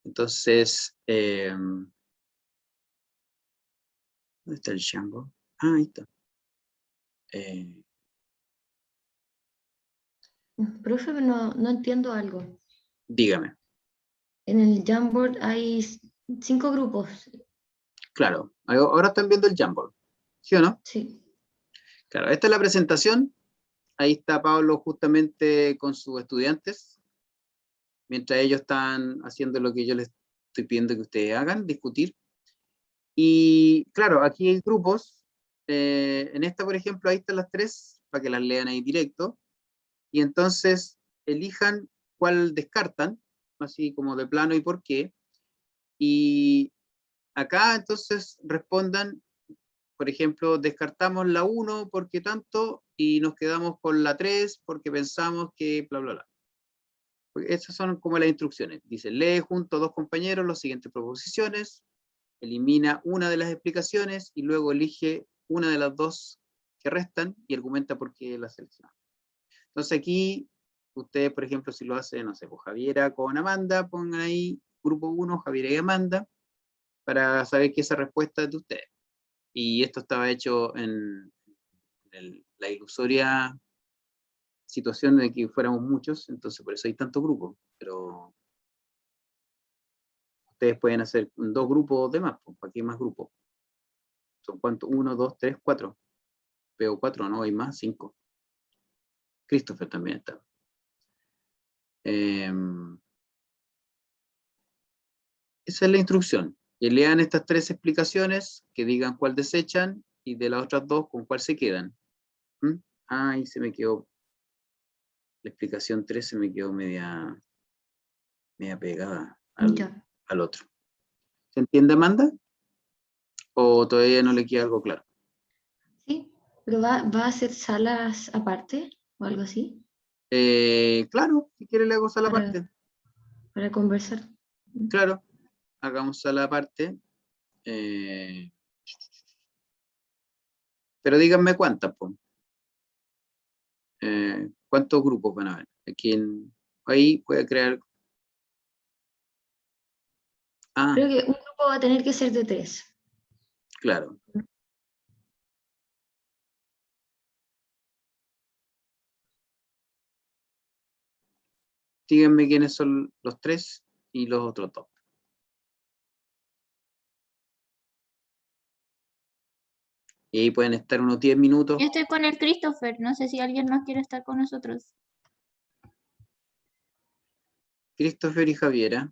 Entonces, ¿dónde está el Django? Ah, ahí está. Profe, no entiendo algo. Dígame. En el Jamboard hay 5 grupos. Claro, ahora están viendo el Jamboard, ¿sí o no? Sí. Claro, esta es la presentación. Ahí está Pablo justamente con sus estudiantes, mientras ellos están haciendo lo que yo les estoy pidiendo que ustedes hagan, discutir. Y claro, aquí hay grupos. En esta, por ejemplo, ahí están las 3, para que las lean ahí directo. Y entonces elijan cuál descartan, así como de plano y por qué. Y acá entonces respondan, por ejemplo, descartamos la 1 porque tanto y nos quedamos con la 3 porque pensamos que bla, bla, bla. Esas son como las instrucciones. Dice, lee junto a 2 compañeros las siguientes proposiciones, elimina una de las explicaciones y luego elige una de las 2 que restan y argumenta por qué la selecciona. Entonces aquí, ustedes, por ejemplo, si lo hacen, no sé, pues Javiera con Amanda, pongan ahí grupo 1, Javiera y Amanda, para saber que esa respuesta es de ustedes. Y esto estaba hecho en la ilusoria situación de que fuéramos muchos, entonces por eso hay tantos grupos, pero ustedes pueden hacer 2 grupos de más, pues, ¿para qué más grupos? ¿Son cuántos? 1, 2, 3, 4. Veo 4, no hay más, 5. Christopher también está. Esa es la instrucción. Que lean estas 3 explicaciones, que digan cuál desechan, y de las otras 2 con cuál se quedan. Ahí se me quedó, la explicación 3 se me quedó media pegada al otro. ¿Se entiende, Amanda? ¿O todavía no le queda algo claro? Sí, pero va a hacer salas aparte o algo así. Claro, si quiere le hago sala aparte. Para conversar. Claro, hagamos sala aparte. Pero díganme cuántas, pues. ¿Cuántos grupos van a haber? Ahí voy a crear. Creo que un grupo va a tener que ser de 3. Claro. Díganme quiénes son los 3 y los otros 2. Y ahí pueden estar unos 10 minutos. Yo estoy con el Christopher, no sé si alguien más quiere estar con nosotros. Christopher y Javiera.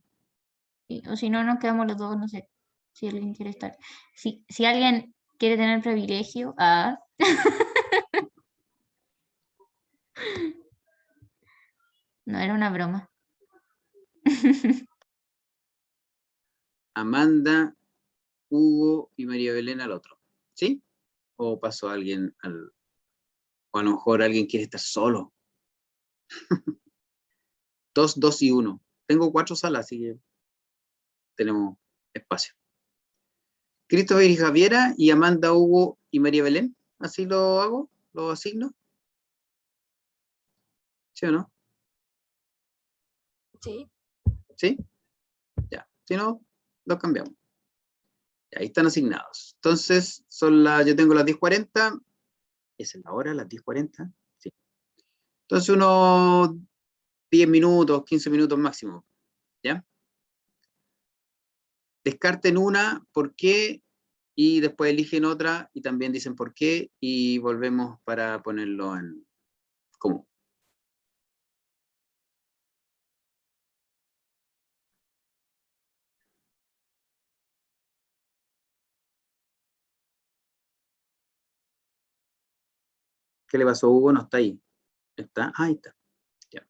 O si no, nos quedamos los dos, no sé si alguien quiere estar. Si alguien quiere tener privilegio. Ah. No, era una broma. Amanda, Hugo y María Belén al otro. ¿Sí? ¿O pasó alguien al... o a lo mejor alguien quiere estar solo? 2, 2 y 1. Tengo 4 salas, así que tenemos espacio. Christopher y Javiera y Amanda, Hugo y María Belén. ¿Así lo hago? ¿Lo asigno? ¿Sí o no? Sí. ¿Sí? Ya. Si no, los cambiamos. Ahí están asignados. Entonces, yo tengo las 10:40. ¿Es la hora, las 10:40? Sí. Entonces, unos 10 minutos, 15 minutos máximo. ¿Ya? Descarten una, ¿por qué? Y después eligen otra y también dicen por qué y volvemos para ponerlo en común. ¿Qué le pasó a Hugo? No está ahí. ¿Está? Ahí está. Ya.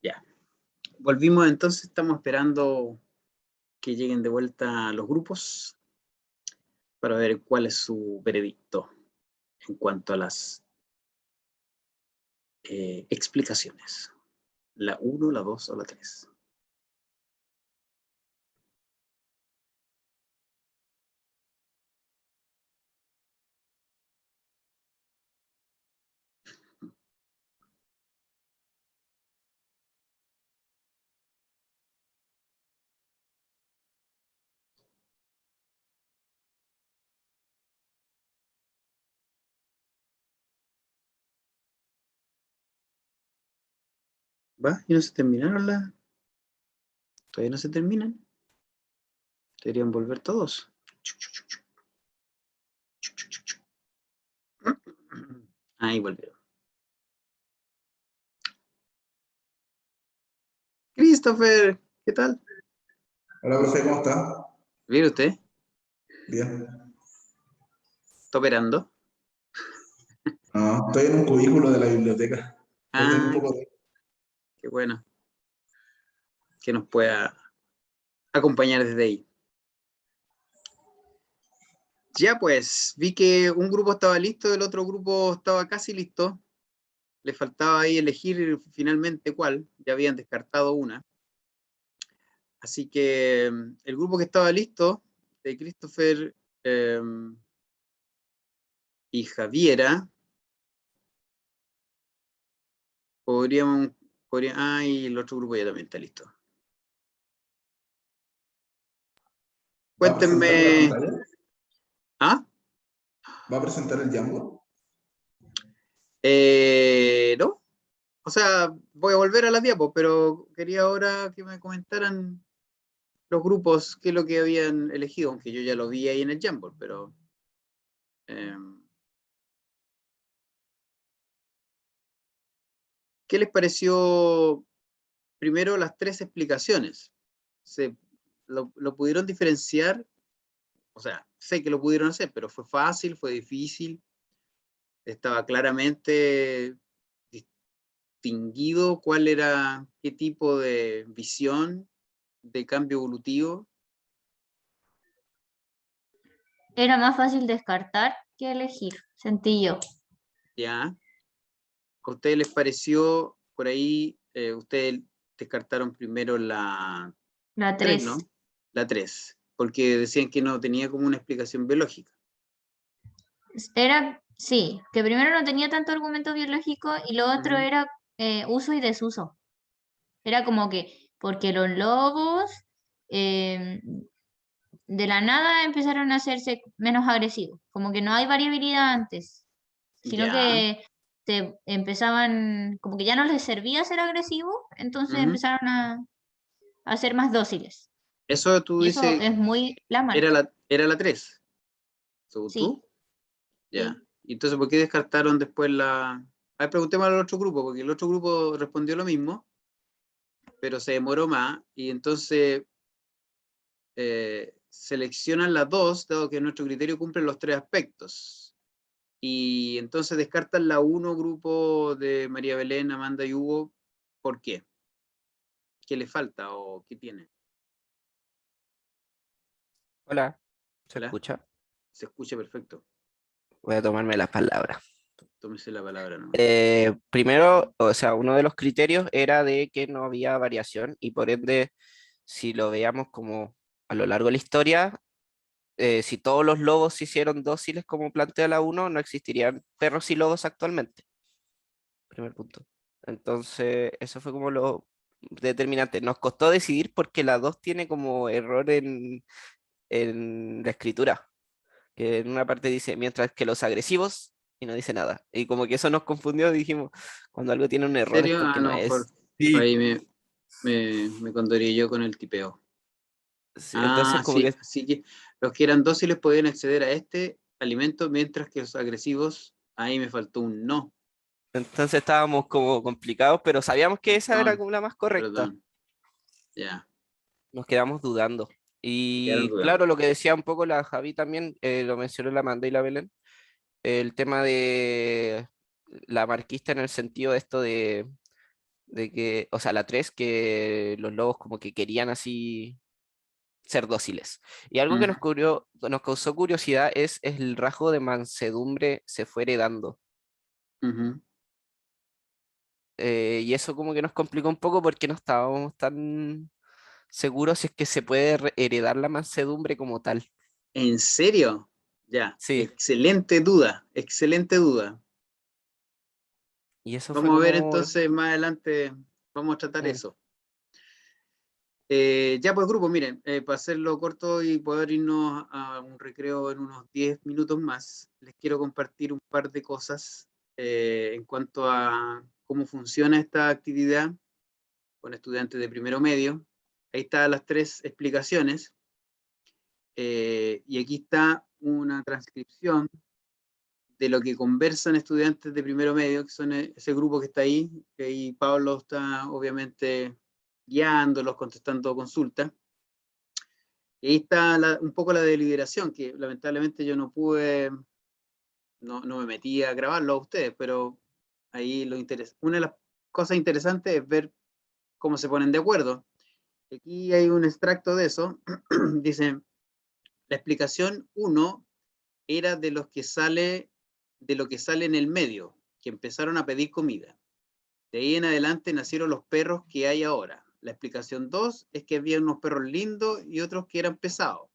Ya. Volvimos entonces, estamos esperando que lleguen de vuelta los grupos para ver cuál es su veredicto en cuanto a las explicaciones. La 1, la 2 o la 3. ¿Va? ¿Y no se terminaron las? ¿Todavía no se terminan? Deberían volver todos. Ahí volvieron. Christopher, ¿qué tal? Hola, profe, ¿cómo está? ¿Viene usted? Bien. ¿Está operando? No, estoy en un cubículo de la biblioteca. Pero tengo un Ah, poco de... qué bueno que nos pueda acompañar desde ahí. Ya pues, vi que un grupo estaba listo, el otro grupo estaba casi listo. Le faltaba ahí elegir finalmente cuál, ya habían descartado una. Así que el grupo que estaba listo, de Christopher y Javiera, y el otro grupo ya también está listo. ¿Va a presentar la Cuéntenme. pantalla? ¿Ah? ¿Va a presentar el Jamboard? No. O sea, voy a volver a las diapos, pero quería ahora que me comentaran los grupos qué es lo que habían elegido, aunque yo ya lo vi ahí en el Jamboard, pero... ¿qué les pareció primero las 3 explicaciones? ¿Lo pudieron diferenciar? O sea, sé que lo pudieron hacer, pero fue fácil, fue difícil, estaba claramente distinguido cuál era, qué tipo de visión de cambio evolutivo. Era más fácil descartar que elegir, sentí yo. ¿Ya? ¿A ustedes les pareció por ahí, ustedes descartaron primero la La 3, 3. ¿no? La 3, porque decían que no tenía como una explicación biológica. Era, sí, que primero no tenía tanto argumento biológico y lo otro Ujú. era uso y desuso. Era como que, porque los lobos de la nada empezaron a hacerse menos agresivos. Como que no hay variabilidad antes, sino Ya. que te empezaban, como que ya no les servía ser agresivos, entonces Ujú. empezaron a ser más dóciles. Eso tú Y eso dices, es muy Lamarck. era la 3, según Sí, tú. Ya. sí. Y entonces, ¿por qué descartaron después la...? A ver, preguntémosle al otro grupo, porque el otro grupo respondió lo mismo. pero se demoró más, y entonces seleccionan la 2, dado que nuestro criterio cumple los 3 aspectos. Y entonces descartan la 1, grupo de María Belén, Amanda y Hugo. ¿Por qué? ¿Qué le falta o qué tiene? Hola, ¿se Hola. escucha? Se escucha perfecto. Voy a tomarme las palabras. Tómese la palabra, ¿no? Primero, o sea, uno de los criterios era de que no había variación y por ende, si lo veíamos como a lo largo de la historia, si todos los lobos se hicieron dóciles como plantea la 1, no existirían perros y lobos actualmente. Primer punto. Entonces, eso fue como lo determinante. Nos costó decidir porque la 2 tiene como error en la escritura, que en una parte dice, mientras que los agresivos, y no dice nada. Y como que eso nos confundió, dijimos, cuando algo tiene un ¿En error es serio? porque A no lo mejor es. Sí. ahí me condoría yo con el tipeo. Sí, entonces, Ah, como sí, que, así que los que eran dóciles podían acceder a este alimento, mientras que los agresivos, ahí me faltó un no. entonces estábamos como complicados, pero sabíamos que esa era Perdón, como la más correcta. perdón. Ya, Nos quedamos dudando. se quedaron Y dudando. claro, lo que decía un poco la Javi también, lo mencionó la Amanda y la Belén, el tema de la marquista en el sentido de esto de que, o sea, la 3 que los lobos como que querían así ser dóciles. Y algo que Mm, nos causó curiosidad es el rasgo de mansedumbre se fue heredando. ujú. Y eso como que nos complicó un poco porque no estábamos tan seguros si es que se puede heredar la mansedumbre como tal. ¿En serio? Ya, Sí, excelente duda, excelente duda. y eso fue Vamos a ver como... entonces más adelante, vamos a tratar mm, eso. Ya pues grupo, miren, para hacerlo corto y poder irnos a un recreo en unos 10 minutos más, les quiero compartir un par de cosas en cuanto a cómo funciona esta actividad con estudiantes de primero medio. Ahí están las 3 explicaciones y aquí está una transcripción de lo que conversan estudiantes de primero medio, que son ese grupo que está ahí, que ahí Pablo está obviamente guiándolos, contestando consultas. Y ahí está un poco la deliberación, que lamentablemente yo no pude, no me metí a grabarlo a ustedes, pero ahí una de las cosas interesantes es ver cómo se ponen de acuerdo. Aquí hay un extracto de eso. Dice, la explicación 1 era de lo que sale en el medio, que empezaron a pedir comida. De ahí en adelante nacieron los perros que hay ahora. La explicación 2 es que había unos perros lindos y otros que eran pesados.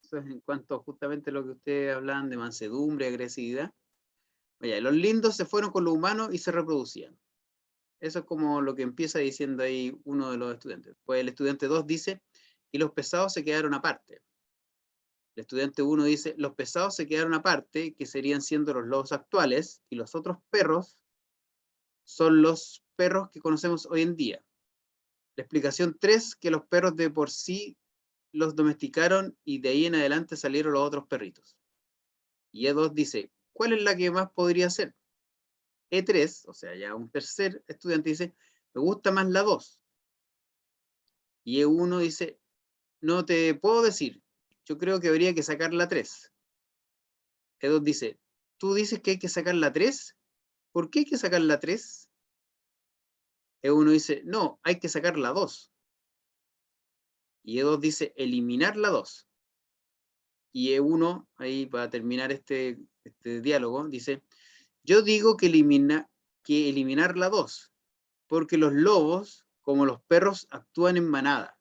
Eso es en cuanto a justamente lo que ustedes hablan de mansedumbre, agresividad. Oye, los lindos se fueron con los humanos y se reproducían. Eso es como lo que empieza diciendo ahí uno de los estudiantes. Pues el estudiante 2 dice, y los pesados se quedaron aparte. El estudiante 1 dice, los pesados se quedaron aparte, que serían siendo los lobos actuales, y los otros perros son los perros que conocemos hoy en día. La explicación 3, que los perros de por sí los domesticaron y de ahí en adelante salieron los otros perritos. Y E2 dice, ¿cuál es la que más podría ser? E3, o sea, ya un tercer estudiante dice, me gusta más la 2. Y E1 dice, no te puedo decir, yo creo que habría que sacar la 3. E2 dice, ¿tú dices que hay que sacar la 3? ¿Por qué hay que sacar la 3? E1 dice, no, hay que sacar la 2. Y E2 dice, eliminar la 2. Y E1, ahí para terminar este diálogo, dice, yo digo que eliminar la 2, porque los lobos, como los perros, actúan en manada.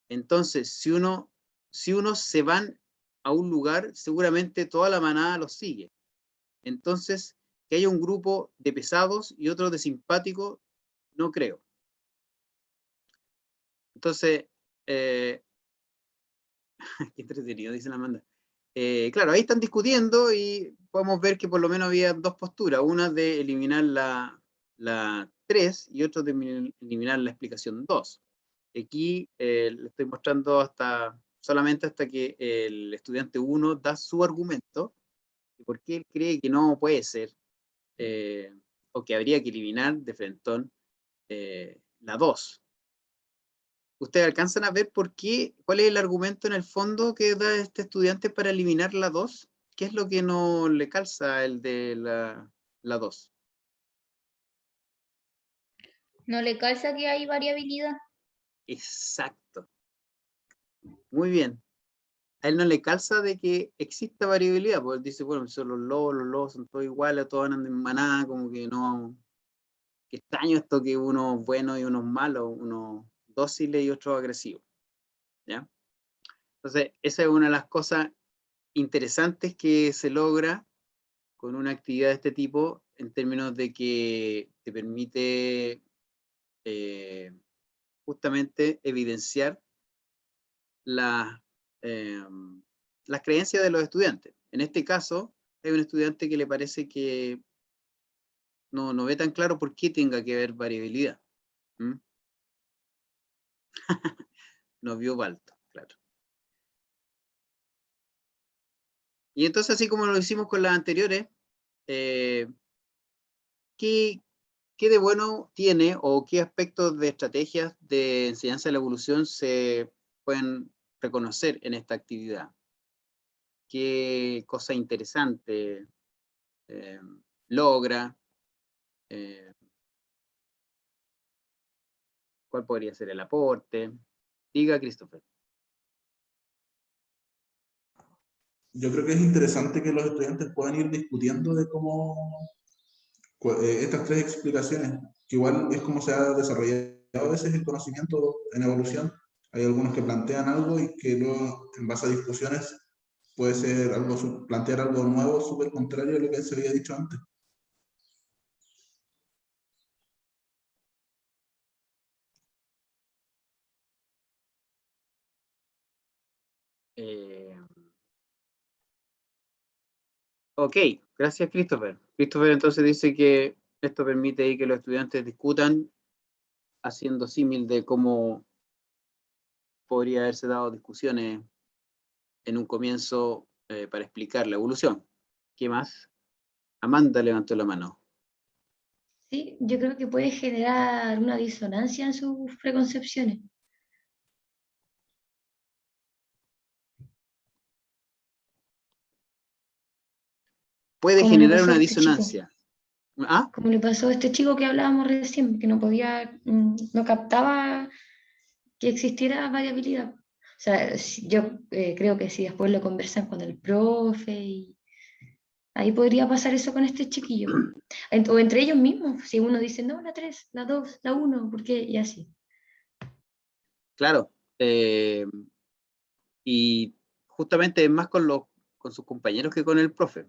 Entonces, si uno se van a un lugar, seguramente toda la manada los sigue. Entonces, que haya un grupo de pesados y otro de simpáticos, no creo. Entonces, qué entretenido, dice la Amanda. Claro, ahí están discutiendo y podemos ver que por lo menos había dos posturas, una de eliminar la 3 y otra de eliminar la explicación 2. Aquí le estoy mostrando solamente hasta que el estudiante 1 da su argumento de por qué él cree que no puede ser o que habría que eliminar de frentón la 2. ¿Ustedes alcanzan a ver por qué? ¿Cuál es el argumento en el fondo que da este estudiante para eliminar la 2? ¿Qué es lo que no le calza el de la 2? ¿No le calza que hay variabilidad? Exacto. Muy bien. A él no le calza de que exista variabilidad, porque él dice, bueno, son los lobos son todos iguales, todos andan en manada, como que no. Qué extraño esto que unos buenos y unos malos, unos dóciles y otros agresivos. ¿Ya? Entonces, esa es una de las cosas interesantes que se logra con una actividad de este tipo, en términos de que te permite justamente evidenciar la, eh, las creencias de los estudiantes. En este caso, hay un estudiante que le parece que no ve tan claro por qué tenga que haber variabilidad. ¿Mm? No vio Balto, claro. Y entonces, así como lo hicimos con las anteriores, ¿qué de bueno tiene o qué aspectos de estrategias de enseñanza de la evolución se pueden reconocer en esta actividad? ¿Qué cosa interesante eh, logra? ¿Cuál podría ser el aporte? Diga, Christopher. Yo creo que es interesante que los estudiantes puedan ir discutiendo de cómo estas tres explicaciones, que igual es como se ha desarrollado a veces el conocimiento en evolución. Hay algunos que plantean algo y que luego, en base a discusiones, puede ser algo, plantear algo nuevo, súper contrario a lo que se había dicho antes. Ok, gracias, Christopher. Christopher entonces dice que esto permite ahí que los estudiantes discutan haciendo símil de cómo podría haberse dado discusiones en un comienzo para explicar la evolución. ¿Qué más? Amanda levantó la mano. Sí, yo creo que puede generar una disonancia en sus preconcepciones. Puede Como le generar pasó a una este chico. disonancia. ¿Ah? Como le pasó a este chico que hablábamos recién, que no podía, no captaba que existiera variabilidad. O sea, yo creo que si después lo conversan con el profe, y ahí podría pasar eso con este chiquillo. O entre ellos mismos, si uno dice, no, la 3, la 2, la 1, ¿por qué? Y así. Claro. Y justamente es más con sus compañeros que con el profe.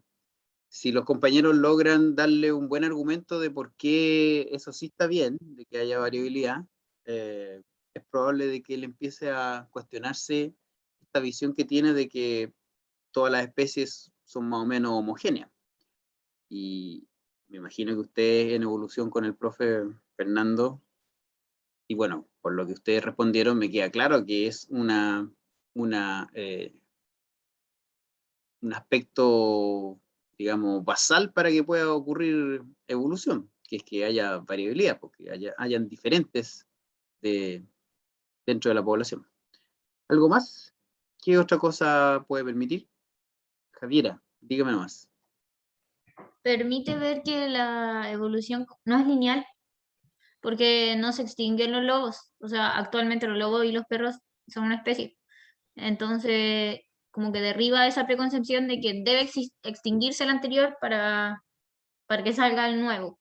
Si los compañeros logran darle un buen argumento de por qué eso sí está bien, de que haya variabilidad, es probable de que él empiece a cuestionarse esta visión que tiene de que todas las especies son más o menos homogéneas. Y me imagino que ustedes en evolución con el profe Fernando, y bueno, por lo que ustedes respondieron, me queda claro que es un aspecto, digamos, basal para que pueda ocurrir evolución, que es que haya variabilidad, porque hayan diferentes dentro de la población. ¿Algo más? ¿Qué otra cosa puede permitir? Javiera, dígame nomás. Permite ver que la evolución no es lineal, porque no se extinguen los lobos. O sea, actualmente los lobos y los perros son una especie. Entonces, como que derriba esa preconcepción de que debe extinguirse el anterior para que salga el nuevo.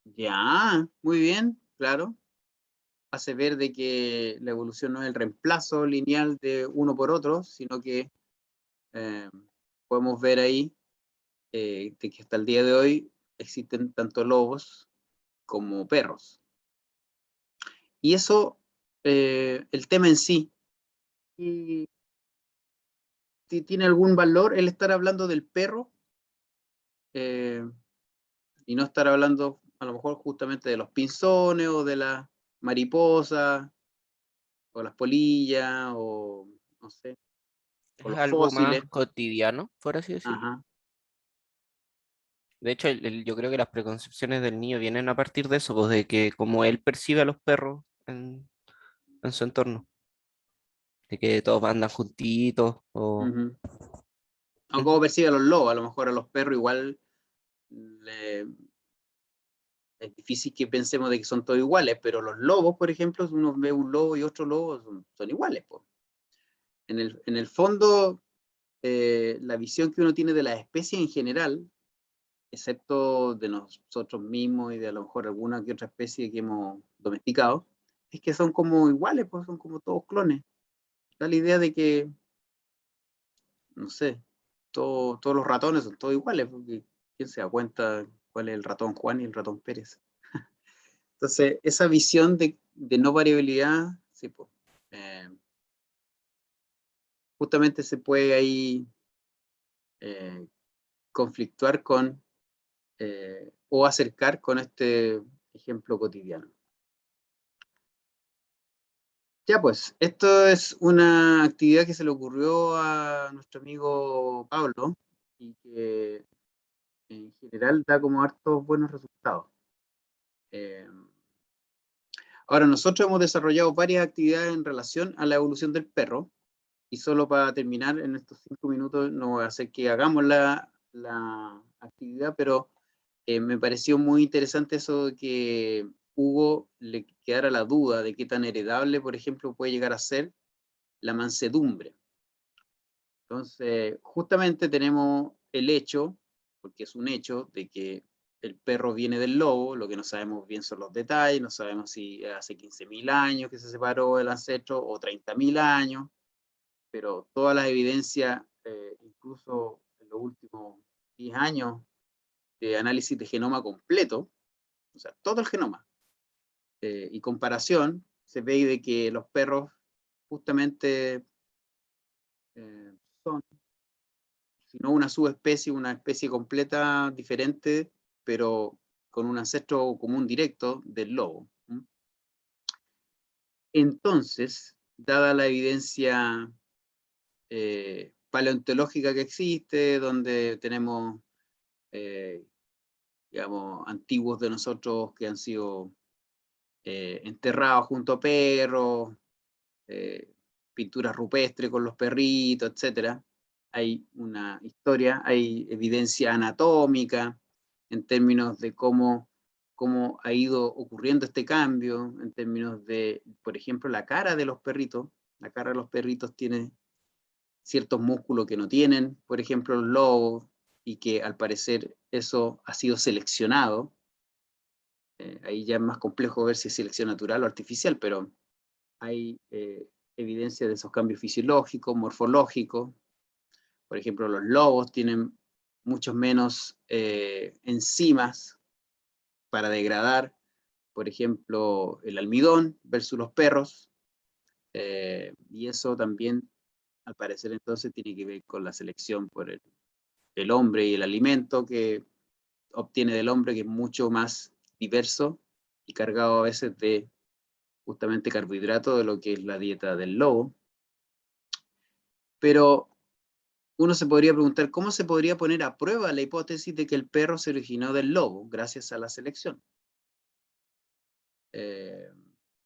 Ya, muy bien, claro. Hace ver de que la evolución no es el reemplazo lineal de uno por otro, sino que eh, podemos ver ahí de que hasta el día de hoy existen tanto lobos como perros. Y eso, el tema en sí, y si tiene algún valor el estar hablando del perro eh, y no estar hablando a lo mejor justamente de los pinzones o de las mariposas o las polillas o no sé, o Es los algo más fósiles. cotidiano, por así decirlo. Ajá. De hecho, yo creo que las preconcepciones del niño vienen a partir de eso, pues de que como él percibe a los perros en su entorno, de que todos andan juntitos, o... Ujú. O Ujú. cómo percibe a los lobos, a lo mejor a los perros igual es difícil que pensemos de que son todos iguales, pero los lobos, por ejemplo, si uno ve un lobo y otro lobo, son iguales, pues. En el fondo, la visión que uno tiene de las especies en general, excepto de nosotros mismos y de a lo mejor alguna que otra especie que hemos domesticado, es que son como iguales, pues son como todos clones. Da la idea de que, no sé, todos los ratones son todos iguales, porque ¿quién se da cuenta cuál es el ratón Juan y el ratón Pérez? Entonces, esa visión de no variabilidad, sí, pues, justamente se puede ahí conflictuar con o acercar con este ejemplo cotidiano. Ya pues, esto es una actividad que se le ocurrió a nuestro amigo Pablo y que en general da como hartos buenos resultados. Ahora, nosotros hemos desarrollado varias actividades en relación a la evolución del perro y solo para terminar en estos 5 minutos no voy a hacer que hagamos la actividad, pero me pareció muy interesante eso de que Hugo le quedara la duda de qué tan heredable, por ejemplo, puede llegar a ser la mansedumbre. Entonces, justamente tenemos el hecho, porque es un hecho, de que el perro viene del lobo, lo que no sabemos bien son los detalles, no sabemos si hace 15.000 años que se separó el ancestro o 30.000 años, pero todas las evidencias, incluso en los últimos 10 años de análisis de genoma completo, o sea, todo el genoma, y comparación, se ve de que los perros justamente son, si no una subespecie, una especie completa diferente, pero con un ancestro común directo del lobo. Entonces, dada la evidencia paleontológica que existe, donde tenemos, digamos, antiguos de nosotros que han sido enterrados junto a perros, pinturas rupestres con los perritos, etcétera. Hay una historia, hay evidencia anatómica en términos de cómo ha ido ocurriendo este cambio, en términos de, por ejemplo, la cara de los perritos. La cara de los perritos tiene ciertos músculos que no tienen, por ejemplo, los lobos, y que al parecer eso ha sido seleccionado. Ahí ya es más complejo ver si es selección natural o artificial, pero hay evidencia de esos cambios fisiológicos, morfológicos. Por ejemplo, los lobos tienen muchos menos enzimas para degradar, por ejemplo, el almidón versus los perros. Y eso también, al parecer, entonces tiene que ver con la selección por el hombre y el alimento que obtiene del hombre, que es mucho más diverso y cargado a veces de justamente carbohidratos de lo que es la dieta del lobo. Pero uno se podría preguntar cómo se podría poner a prueba la hipótesis de que el perro se originó del lobo gracias a la selección.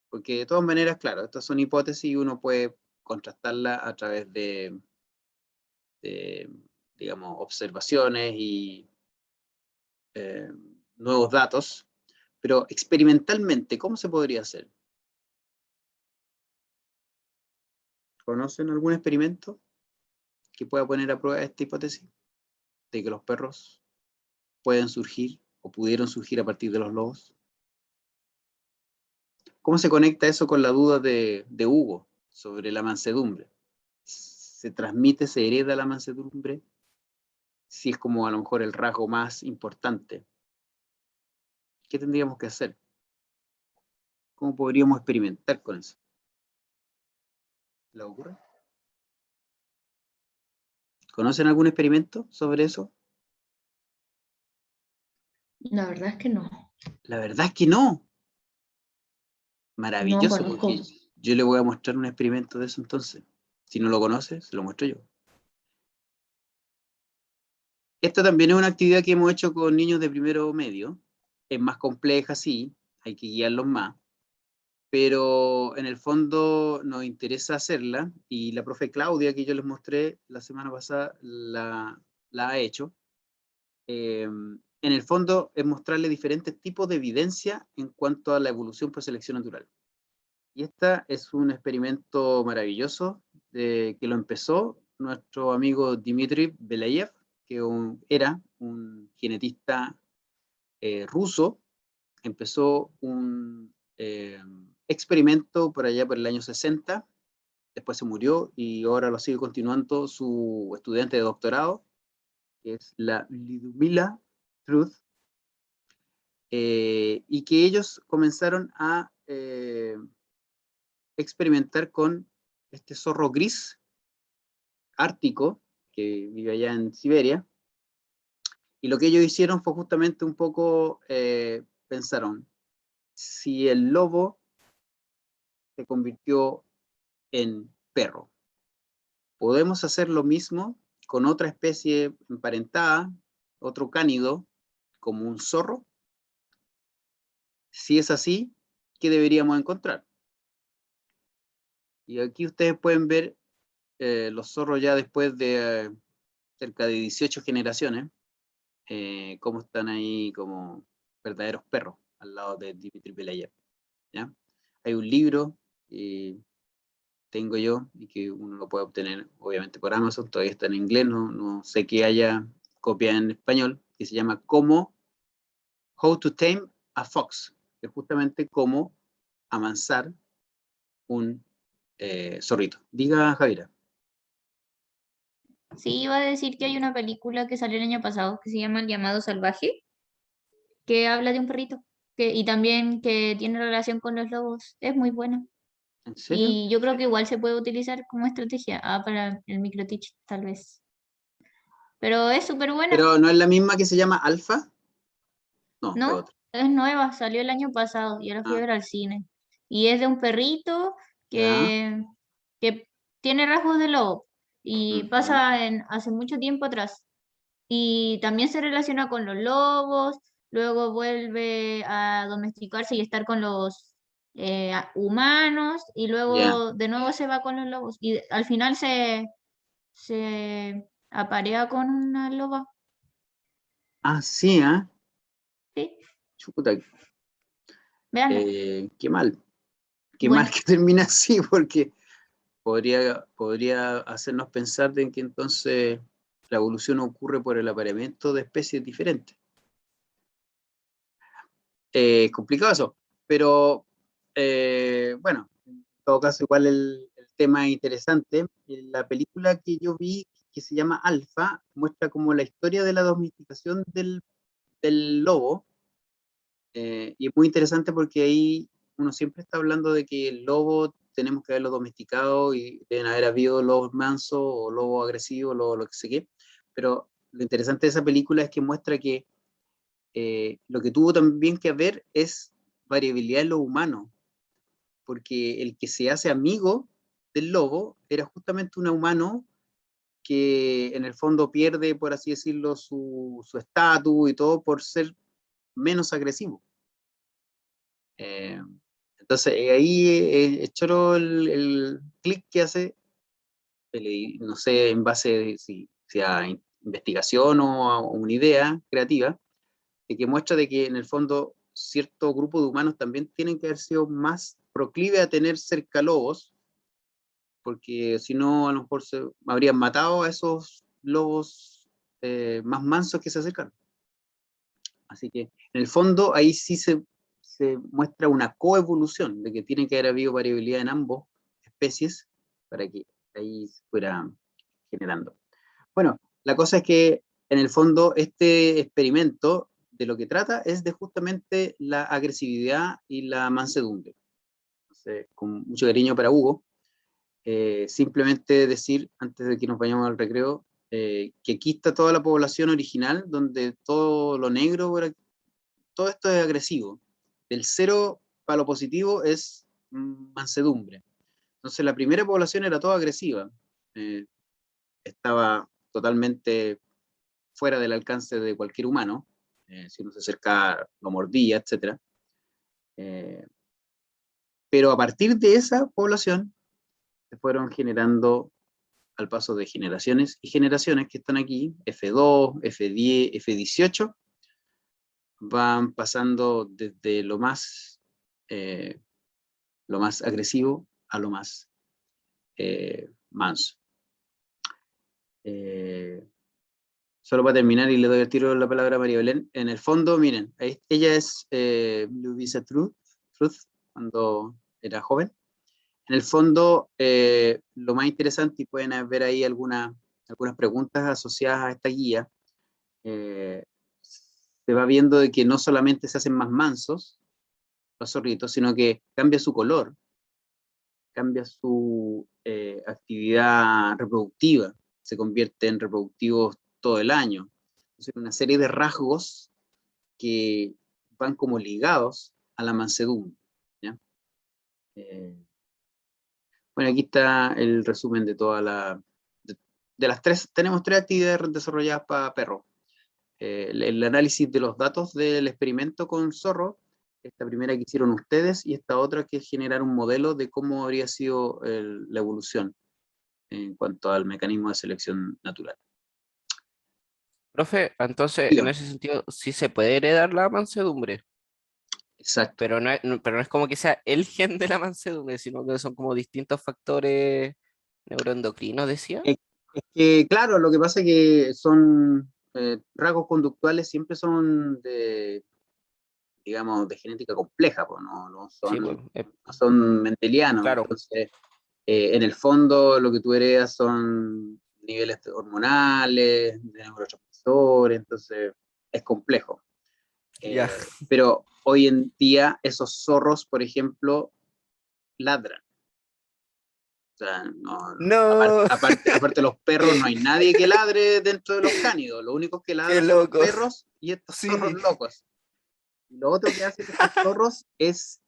Porque de todas maneras, claro, estas son hipótesis y uno puede contrastarlas a través de digamos, observaciones y nuevos datos, pero experimentalmente, ¿cómo se podría hacer? ¿Conocen algún experimento que pueda poner a prueba esta hipótesis de que los perros pueden surgir o pudieron surgir a partir de los lobos? ¿Cómo se conecta eso con la duda de Hugo sobre la mansedumbre? ¿Se transmite, se hereda la mansedumbre? Si es como a lo mejor el rasgo más importante. ¿Qué tendríamos que hacer? ¿Cómo podríamos experimentar con eso? ¿Le ocurre? ¿Conocen algún experimento sobre eso? La verdad es que no. La verdad es que no. No Maravilloso, conozco. porque yo le voy a mostrar un experimento de eso entonces. Si no lo conoce, se lo muestro yo. Esta también es una actividad que hemos hecho con niños de primero medio. Es más compleja, sí, hay que guiarlos más. Pero en el fondo nos interesa hacerla, y la profe Claudia, que yo les mostré la semana pasada, la ha hecho. En el fondo es mostrarle diferentes tipos de evidencia en cuanto a la evolución por selección natural. Y esta es un experimento maravilloso que lo empezó nuestro amigo Dmitry Belayev, que era un genetista ruso. Empezó un experimento por allá por el año 60, después se murió y ahora lo sigue continuando su estudiante de doctorado, que es la Lyudmila Truth, y que ellos comenzaron a experimentar con este zorro gris ártico que vive allá en Siberia, y lo que ellos hicieron fue justamente un poco, pensaron, si el lobo se convirtió en perro, ¿podemos hacer lo mismo con otra especie emparentada, otro cánido, como un zorro? Si es así, ¿qué deberíamos encontrar? Y aquí ustedes pueden ver los zorros ya después de cerca de 18 generaciones, cómo están ahí como verdaderos perros al lado de Dmitry Belayev, ¿ya? Hay un libro que tengo yo y que uno lo puede obtener obviamente por Amazon, todavía está en inglés, no sé que haya copia en español, que se llama How to Tame a Fox, que es justamente cómo amansar un zorrito. Diga, Javiera. Sí, iba a decir que hay una película que salió el año pasado que se llama El llamado salvaje, que habla de un perrito y también que tiene relación con los lobos. Es muy buena. ¿En serio? Y yo creo que igual se puede utilizar como estrategia para el microteach, tal vez. Pero es súper buena. Pero no es la misma que se llama Alfa. No, es No, otra. es nueva, salió el año pasado y ahora fui a Ah, ver al cine. Y es de un perrito ya. que tiene rasgos de lobo y Ujú. pasa hace mucho tiempo atrás. Y también se relaciona con los lobos, luego vuelve a domesticarse y estar con los humanos, y Ya. luego de nuevo se va con los lobos. Y al final se aparea con una loba. Ah, sí, ¿ah? ¿Sí? Chuta, Véanla. qué mal. Qué mal Bueno, que termine así, porque podría hacernos pensar de que entonces la evolución ocurre por el apareamiento de especies diferentes. Complicado eso, pero bueno, en todo caso igual el tema es interesante. La película que yo vi, que se llama Alfa, muestra como la historia de la domesticación del lobo, y es muy interesante porque ahí uno siempre está hablando de que el lobo tenemos que haberlo domesticado y deben haber habido lobos mansos o lobos agresivos, lo que sé qué, pero lo interesante de esa película es que muestra que lo que tuvo también que ver es variabilidad en lo humano, porque el que se hace amigo del lobo era justamente un humano que en el fondo pierde, por así decirlo, su estatus y todo por ser menos agresivo. Eh, entonces ahí es choro el clic que hace, no sé, en base si a investigación o a una idea creativa, de que muestra de que en el fondo cierto grupo de humanos también tienen que haber sido más proclive a tener cerca lobos, porque si no a lo mejor se habrían matado a esos lobos más mansos que se acercan. Así que en el fondo ahí sí se muestra una coevolución, de que tiene que haber habido variabilidad en ambos especies para que ahí se fuera generando. Bueno, la cosa es que en el fondo este experimento de lo que trata es de justamente la agresividad y la mansedumbre. Entonces, con mucho cariño para Hugo, simplemente decir, antes de que nos vayamos al recreo, que aquí está toda la población original, donde todo lo negro, todo esto es agresivo. Del 0 para lo positivo es mansedumbre. Entonces la primera población era toda agresiva. Estaba totalmente fuera del alcance de cualquier humano, si uno se acerca, lo mordía, etc. Pero a partir de esa población se fueron generando al paso de generaciones y generaciones que están aquí, F2, F10, F18, van pasando desde lo más agresivo a lo más manso. Solo para terminar, y le doy el tiro la palabra a María Belén, en el fondo, miren, ella es Louisa Truth, cuando era joven. En el fondo, lo más interesante, y pueden ver ahí algunas preguntas asociadas a esta guía, se va viendo de que no solamente se hacen más mansos los zorritos, sino que cambia su color, cambia su actividad reproductiva, se convierte en reproductivos todo el año. Entonces, una serie de rasgos que van como ligados a la mansedumbre, ¿ya? Bueno, aquí está el resumen de toda de las tres, tenemos 3 actividades desarrolladas para perros. El análisis de los datos del experimento con zorro, esta primera que hicieron ustedes, y esta otra que es generar un modelo de cómo habría sido la evolución en cuanto al mecanismo de selección natural. Profe, entonces, en Dígame. ese sentido, sí se puede heredar la mansedumbre, Exacto. pero pero no es como que sea el gen de la mansedumbre, sino que son como distintos factores neuroendocrinos, decía. Es que, claro, lo que pasa es que son rasgos conductuales, siempre son de, digamos, de genética compleja, pues, no Sí, pues, son mendelianos. claro. Entonces, en el fondo, lo que tú heredas son niveles hormonales, de neurotransmisores, entonces es complejo. Ya. Pero hoy en día, esos zorros, por ejemplo, ladran. O sea, No, aparte de los perros, no hay nadie que ladre dentro de los cánidos. Lo único que qué ladran son los loco. perros y estos zorros Sí. locos. Y lo otro que hacen estos zorros es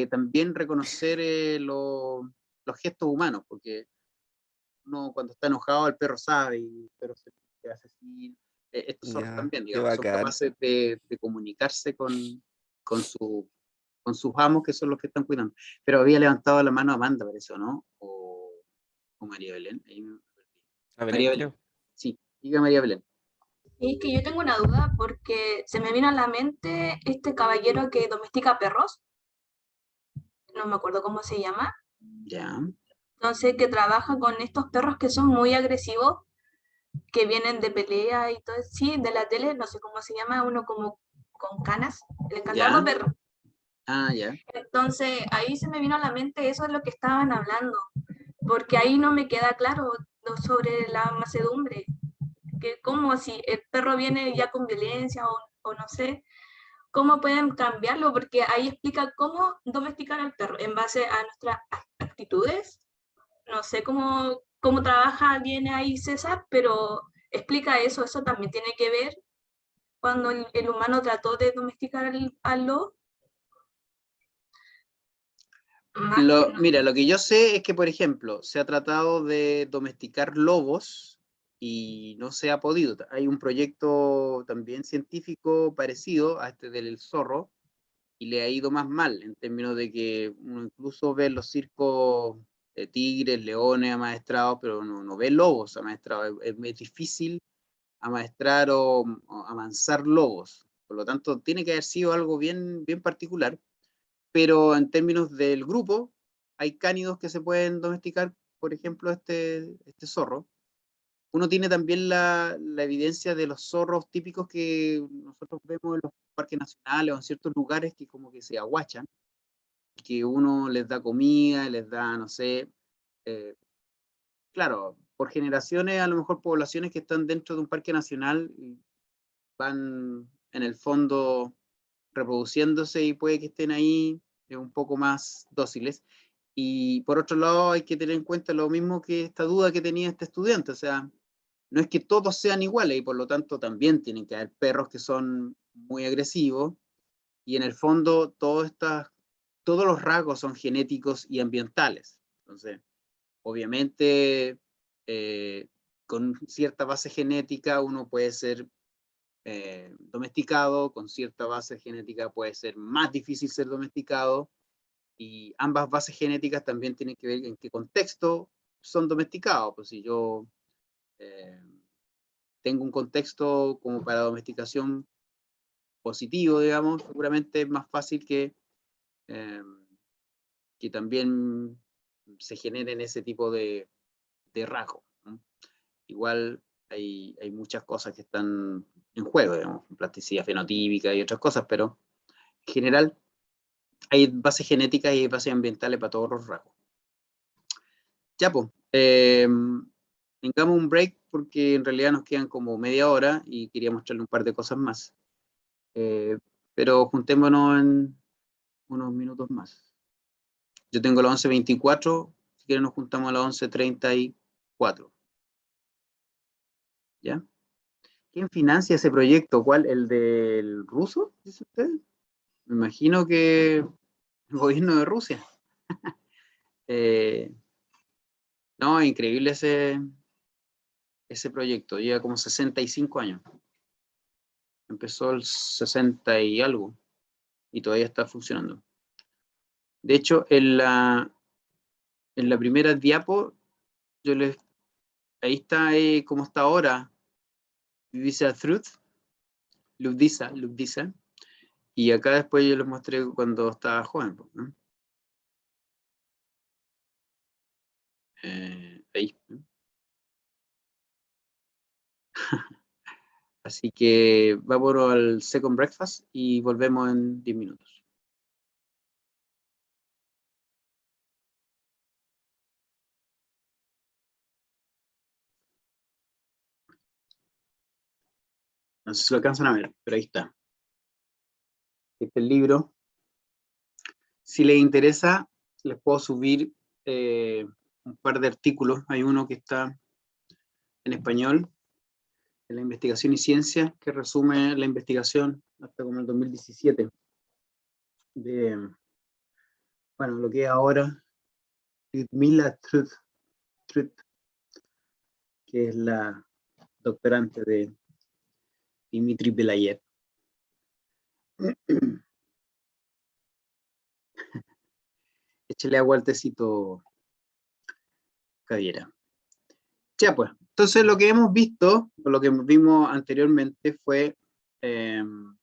también reconocer los gestos humanos, porque uno cuando está enojado, el perro sabe, y el perro se hace así. Estos zorros Ya, también, qué digamos, son bacán. capaces de comunicarse con sus amos, que son los que están cuidando. Pero había levantado la mano Amanda, parece, ¿no? O María Belén. A ver, María Belén. creo. Sí, diga María Belén. Es que yo tengo una duda porque se me vino a la mente este caballero que domestica perros, no me acuerdo cómo se llama, Ya. entonces que trabaja con estos perros que son muy agresivos, que vienen de pelea y todo, sí, de la tele, no sé cómo se llama, uno como con canas, el encantador Ya. de perros. Ah, ya. Entonces ahí se me vino a la mente eso es lo que estaban hablando, porque ahí no me queda claro sobre la mansedumbre, que como si el perro viene ya con violencia o no sé, cómo pueden cambiarlo, porque ahí explica cómo domesticar al perro en base a nuestras actitudes. No sé cómo trabaja bien ahí César, pero explica eso, eso también tiene que ver cuando el humano trató de domesticar al lobo. Mira, lo que yo sé es que, por ejemplo, se ha tratado de domesticar lobos y no se ha podido. Hay un proyecto también científico parecido a este del zorro y le ha ido más mal en términos de que uno incluso ve los circos de tigres, leones amaestrados, pero no ve lobos amaestrados. Es difícil amaestrar o amansar lobos. Por lo tanto, tiene que haber sido algo bien, bien particular. Pero en términos del grupo, hay cánidos que se pueden domesticar, por ejemplo, este zorro. Uno tiene también la evidencia de los zorros típicos que nosotros vemos en los parques nacionales o en ciertos lugares que como que se aguachan, que uno les da comida, les da, no sé, claro, por generaciones, a lo mejor poblaciones que están dentro de un parque nacional van en el fondo reproduciéndose y puede que estén ahí un poco más dóciles. Y por otro lado hay que tener en cuenta lo mismo que esta duda que tenía este estudiante, o sea, no es que todos sean iguales y por lo tanto también tienen que haber perros que son muy agresivos y en el fondo todos los rasgos son genéticos y ambientales. Entonces, obviamente con cierta base genética uno puede ser domesticado, con cierta base genética puede ser más difícil ser domesticado, y ambas bases genéticas también tienen que ver en qué contexto son domesticados. Pues si yo tengo un contexto como para domesticación positivo, digamos, seguramente es más fácil que también se generen ese tipo de rasgos, ¿no? Igual hay muchas cosas que están en juego, digamos, plasticidad fenotípica y otras cosas, pero en general hay bases genéticas y hay bases ambientales para todos los rasgos. Ya, pues, tengamos un break porque en realidad nos quedan como media hora y quería mostrarle un par de cosas más. Pero juntémonos en unos minutos más. Yo tengo las 11:24, si quieren nos juntamos a las 11:34. ¿Ya? ¿Quién financia ese proyecto? ¿Cuál? ¿El del ruso? ¿Dice usted? Me imagino que el gobierno de Rusia. No, increíble ese proyecto. Lleva como 65 años. Empezó el 60 y algo. Y todavía está funcionando. De hecho, en la primera diapo, ahí está cómo está ahora. Lubdiza Truth. Lubdiza. Y acá después yo les mostré cuando estaba joven, ¿no? Ahí. Así que vamos al second breakfast y volvemos en 10 minutos. No sé si lo alcanzan a ver, pero ahí está. Este es el libro. Si les interesa, les puedo subir un par de artículos. Hay uno que está en español, en la investigación y ciencia, que resume la investigación hasta como el 2017. Bueno, lo que es ahora Lyudmila Truth, que es la doctorante de Dmitry Belayev. Échale agua al tecito, Javiera. Ya pues, entonces lo que hemos visto, o lo que vimos anteriormente fue un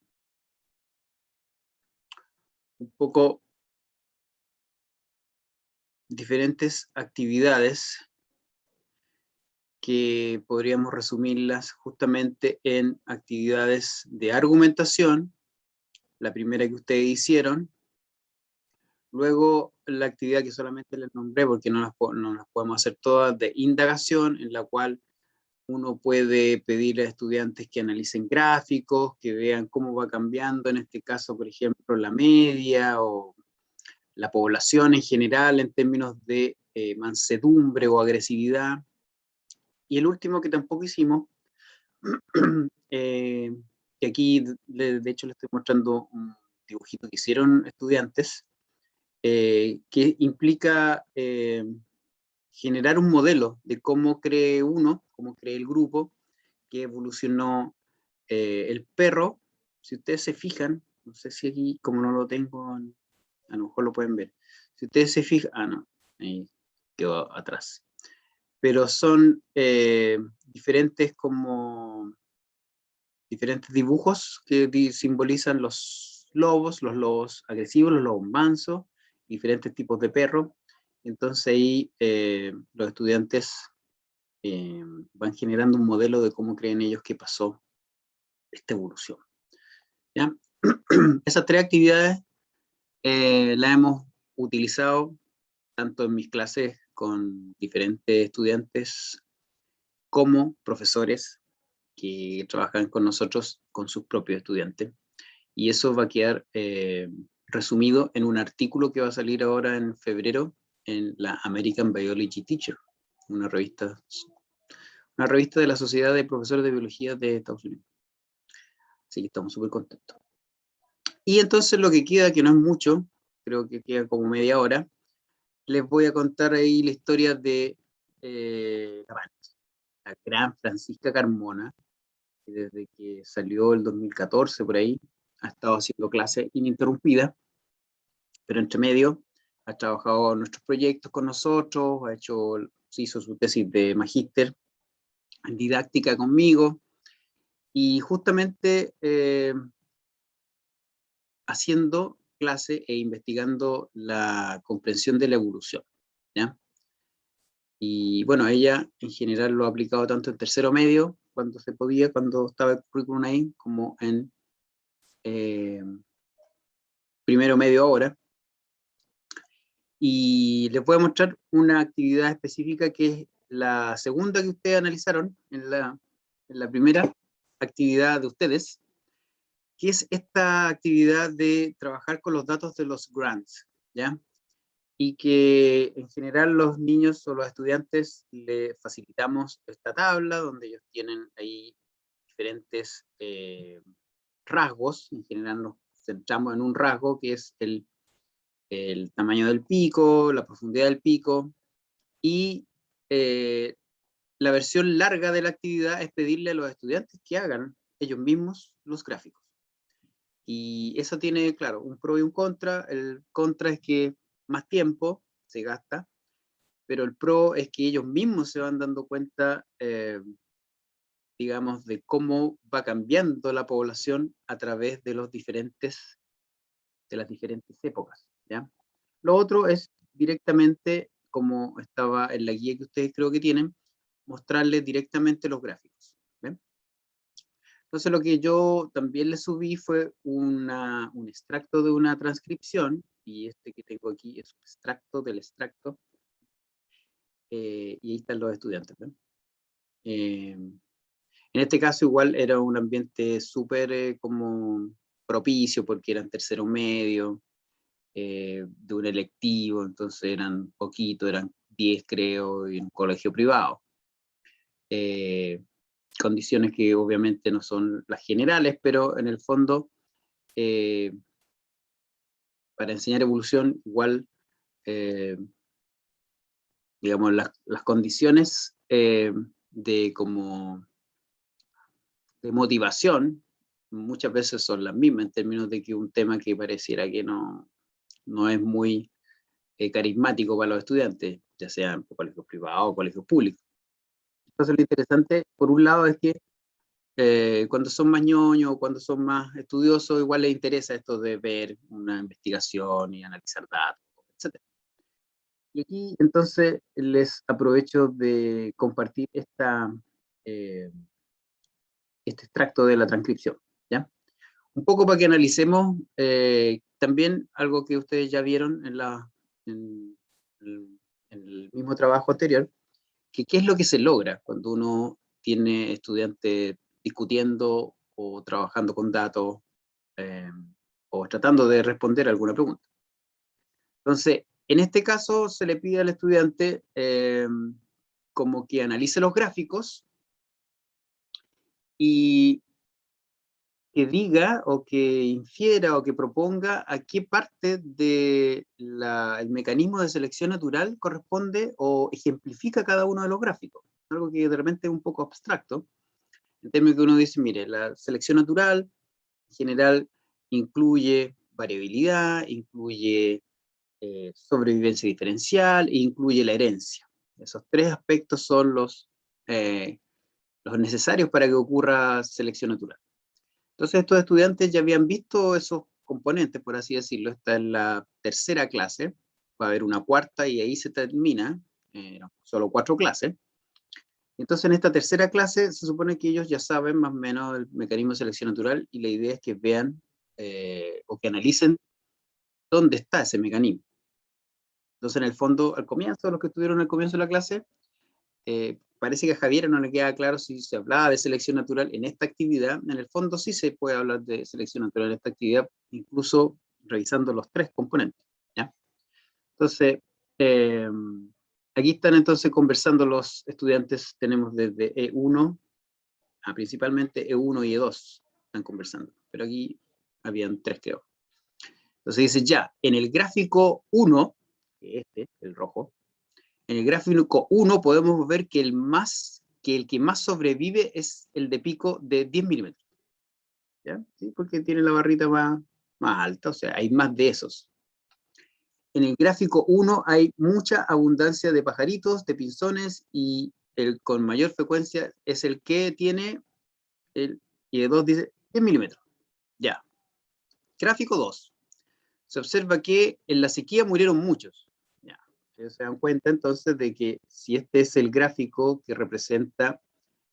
poco diferentes actividades que podríamos resumirlas justamente en actividades de argumentación, la primera que ustedes hicieron, luego la actividad que solamente les nombré porque no las podemos hacer todas, de indagación, en la cual uno puede pedir a estudiantes que analicen gráficos, que vean cómo va cambiando, en este caso, por ejemplo, la media o la población en general en términos de mansedumbre o agresividad. Y el último que tampoco hicimos, que aquí de hecho les estoy mostrando un dibujito que hicieron estudiantes, que implica generar un modelo de cómo cree uno, cómo cree el grupo, que evolucionó el perro. Si ustedes se fijan, no sé si aquí, como no lo tengo, a lo mejor lo pueden ver. Si ustedes se fijan, no, ahí quedó atrás. Pero son diferentes dibujos que simbolizan los lobos agresivos, los lobos mansos, diferentes tipos de perros. Entonces ahí los estudiantes van generando un modelo de cómo creen ellos que pasó esta evolución. ¿Ya? Esas tres actividades las hemos utilizado tanto en mis clases con diferentes estudiantes como profesores que trabajan con nosotros con sus propios estudiantes. Y eso va a quedar resumido en un artículo que va a salir ahora en febrero en la American Biology Teacher, una revista de la Sociedad de Profesores de Biología de Estados Unidos. Así que estamos súper contentos. Y entonces lo que queda, que no es mucho, creo que queda como media hora, les voy a contar ahí la historia de la gran Francisca Carmona, que desde que salió el 2014 por ahí, ha estado haciendo clases ininterrumpidas, pero entre medio ha trabajado en nuestros proyectos con nosotros, se hizo su tesis de magíster en didáctica conmigo, y justamente haciendo clase e investigando la comprensión de la evolución, ¿ya? Y bueno, ella en general lo ha aplicado tanto en tercero medio, cuando se podía, cuando estaba el currículum ahí, como en primero medio ahora. Y les voy a mostrar una actividad específica que es la segunda que ustedes analizaron en la primera actividad de ustedes, que es esta actividad de trabajar con los datos de los grants, ¿ya? Y que en general los niños o los estudiantes le facilitamos esta tabla donde ellos tienen ahí diferentes rasgos. En general nos centramos en un rasgo que es el tamaño del pico, la profundidad del pico, y la versión larga de la actividad es pedirle a los estudiantes que hagan ellos mismos los gráficos. Y eso tiene, claro, un pro y un contra. El contra es que más tiempo se gasta, pero el pro es que ellos mismos se van dando cuenta, digamos, de cómo va cambiando la población a través de las diferentes épocas, ¿ya? Lo otro es directamente, como estaba en la guía que ustedes creo que tienen, mostrarles directamente los gráficos, ¿ven? Entonces lo que yo también le subí fue un extracto de una transcripción, y este que tengo aquí es un extracto del extracto, y ahí están los estudiantes, ¿ven? En este caso igual era un ambiente súper como propicio, porque eran tercero medio, de un electivo, entonces eran poquito, eran 10 creo, y en un colegio privado. Condiciones que obviamente no son las generales, pero en el fondo, para enseñar evolución, igual, digamos, las condiciones de motivación muchas veces son las mismas, en términos de que un tema que pareciera que no es muy carismático para los estudiantes, ya sean colegios privados o colegios públicos. Entonces lo interesante, por un lado, es que cuando son más ñoños, cuando son más estudiosos, igual les interesa esto de ver una investigación y analizar datos, etc. Y aquí entonces les aprovecho de compartir este extracto de la transcripción, ¿ya? Un poco para que analicemos también algo que ustedes ya vieron en el mismo trabajo anterior, que qué es lo que se logra cuando uno tiene estudiantes discutiendo o trabajando con datos o tratando de responder alguna pregunta. Entonces, en este caso se le pide al estudiante como que analice los gráficos y que diga o que infiera o que proponga a qué parte del mecanismo de selección natural corresponde o ejemplifica cada uno de los gráficos. Algo que de repente es un poco abstracto, en términos que uno dice, mire, la selección natural en general incluye variabilidad, incluye sobrevivencia diferencial e incluye la herencia. Esos tres aspectos son los necesarios para que ocurra selección natural. Entonces estos estudiantes ya habían visto esos componentes, por así decirlo. Esta es la tercera clase, va a haber una cuarta y ahí se termina, solo 4 clases. Entonces en esta tercera clase se supone que ellos ya saben más o menos el mecanismo de selección natural, y la idea es que vean o que analicen dónde está ese mecanismo. Entonces en el fondo, al comienzo, los que estuvieron al comienzo de la clase, parece que a Javier no le queda claro si se hablaba de selección natural en esta actividad. En el fondo sí se puede hablar de selección natural en esta actividad, incluso revisando los 3 componentes, ¿ya? Entonces, aquí están entonces conversando los estudiantes, tenemos desde E1 a principalmente E1 y E2, están conversando, pero aquí habían 3 creo. Entonces dice ya, en el gráfico 1, el rojo, en el gráfico 1 podemos ver que el más que el que más sobrevive es el de pico de 10 milímetros. ¿Ya? ¿Sí? Porque tiene la barrita más alta, o sea, hay más de esos. En el gráfico 1 hay mucha abundancia de pajaritos, de pinzones, y el con mayor frecuencia es el que tiene, y de 2 dice 10 milímetros. Ya. Gráfico 2. Se observa que en la sequía murieron muchos. Ya. Se dan cuenta entonces de que si este es el gráfico que representa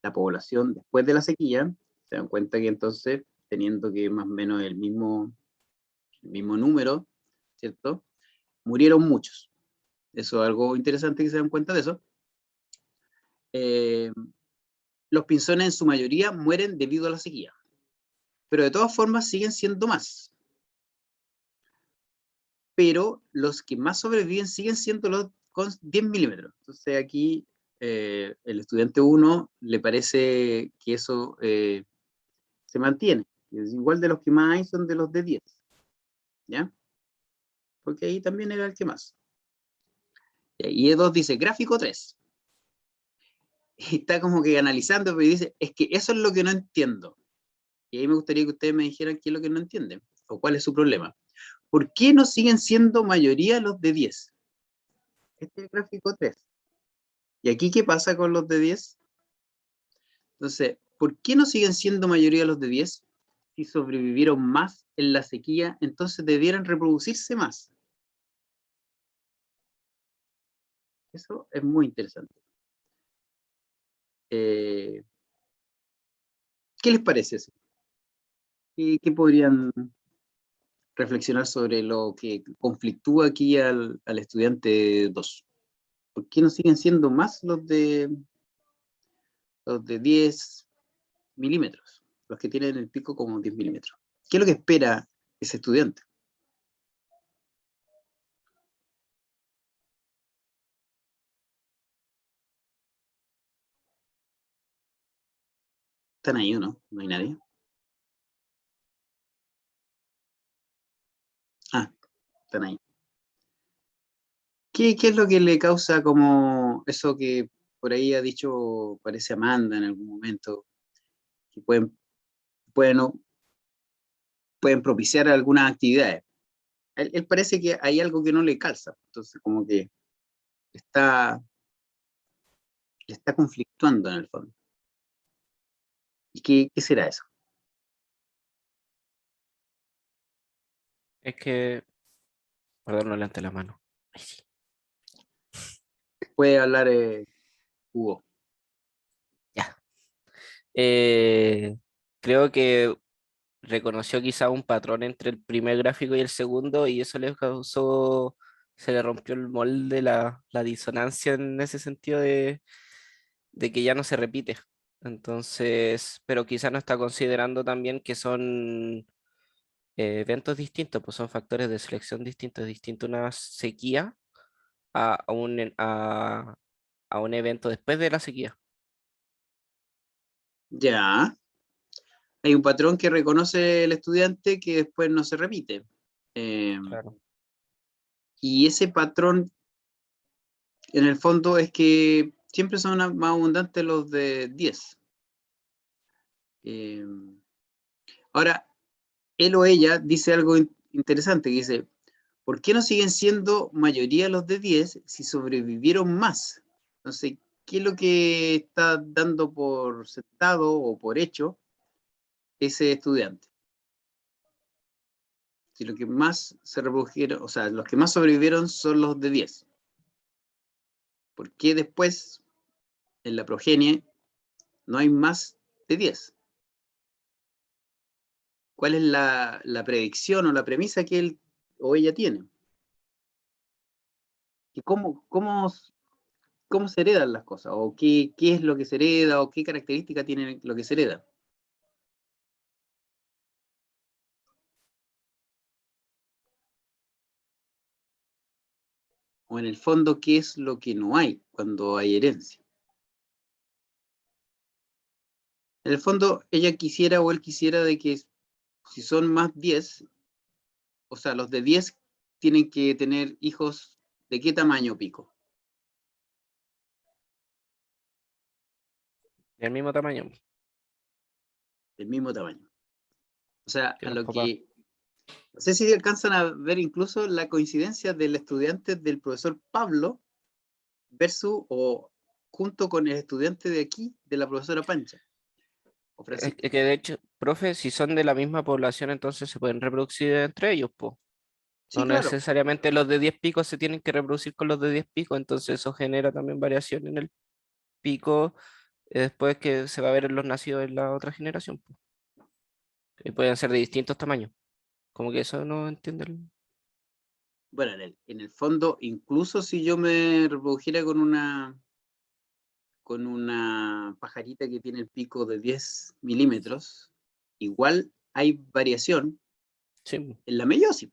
la población después de la sequía, se dan cuenta que entonces, teniendo que más o menos el mismo número, ¿cierto? Murieron muchos. Eso es algo interesante que se dan cuenta de eso. Los pinzones en su mayoría mueren debido a la sequía, pero de todas formas siguen siendo más. Pero los que más sobreviven siguen siendo los con 10 milímetros. Entonces aquí el estudiante 1 le parece que eso se mantiene. Es igual de los que más hay son de los de 10. ¿Ya? Porque ahí también era el que más. Y E2 dice, gráfico 3. Y está como que analizando, pero dice, es que eso es lo que no entiendo. Y ahí me gustaría que ustedes me dijeran qué es lo que no entienden, o cuál es su problema. ¿Por qué no siguen siendo mayoría los de 10? Este es el gráfico 3. ¿Y aquí qué pasa con los de 10? Entonces, ¿por qué no siguen siendo mayoría los de 10? Si sobrevivieron más en la sequía, entonces debieran reproducirse más. Eso es muy interesante. ¿Qué les parece eso? ¿Qué podrían reflexionar sobre lo que conflictúa aquí al estudiante 2? ¿Por qué no siguen siendo más los de 10 milímetros? Los que tienen el pico como 10 milímetros. ¿Qué es lo que espera ese estudiante? ¿Están ahí o no? ¿No hay nadie? Ah, están ahí. ¿Qué es lo que le causa como eso que por ahí ha dicho, parece Amanda en algún momento, que pueden propiciar algunas actividades? Él parece que hay algo que no le calza, entonces como que está conflictuando en el fondo. ¿Y qué será eso? Es que, perdón, no levanté la mano. Ay, sí. Puede hablar Hugo. Ya. Creo que reconoció quizá un patrón entre el primer gráfico y el segundo y eso le causó, se le rompió el molde, la disonancia en ese sentido de que ya no se repite. Entonces, pero quizá no está considerando también que son eventos distintos, pues son factores de selección distintos, es distinto una sequía a un evento después de la sequía. Ya. Hay un patrón que reconoce el estudiante que después no se repite. Claro. Y ese patrón, en el fondo, es que siempre son más abundantes los de 10. Ahora, él o ella dice algo interesante, que dice, ¿por qué no siguen siendo mayoría los de 10 si sobrevivieron más? Entonces, ¿qué es lo que está dando por sentado o por hecho ese estudiante? Si lo que más se reprodujeron, o sea, los que más sobrevivieron son los de 10. ¿Por qué después, en la progenie, no hay más de 10? ¿Cuál es la predicción o la premisa que él o ella tiene? ¿Y cómo se heredan las cosas? ¿O qué es lo que se hereda? ¿O qué característica tiene lo que se hereda? O en el fondo, ¿qué es lo que no hay cuando hay herencia? En el fondo, ella quisiera o él quisiera de que si son más 10, o sea, los de 10 tienen que tener hijos de qué tamaño pico. Del mismo tamaño. del mismo tamaño. O sea, Que a los lo papás. que... No sé si alcanzan a ver incluso la coincidencia del estudiante del profesor Pablo versus o junto con el estudiante de aquí, de la profesora Pancha. O Francisca. Es que de hecho, profe, si son de la misma población, entonces se pueden reproducir entre ellos, pues. Sí, No claro. necesariamente los de 10 picos se tienen que reproducir con los de 10 picos, entonces eso genera también variación en el pico después que se va a ver en los nacidos en la otra generación, po. Y pueden ser de distintos tamaños. Como que eso no entiende Bueno, en el fondo, incluso si yo me reprodujera con una pajarita que tiene el pico de 10 milímetros, igual hay variación Sí, po, en la meiosis.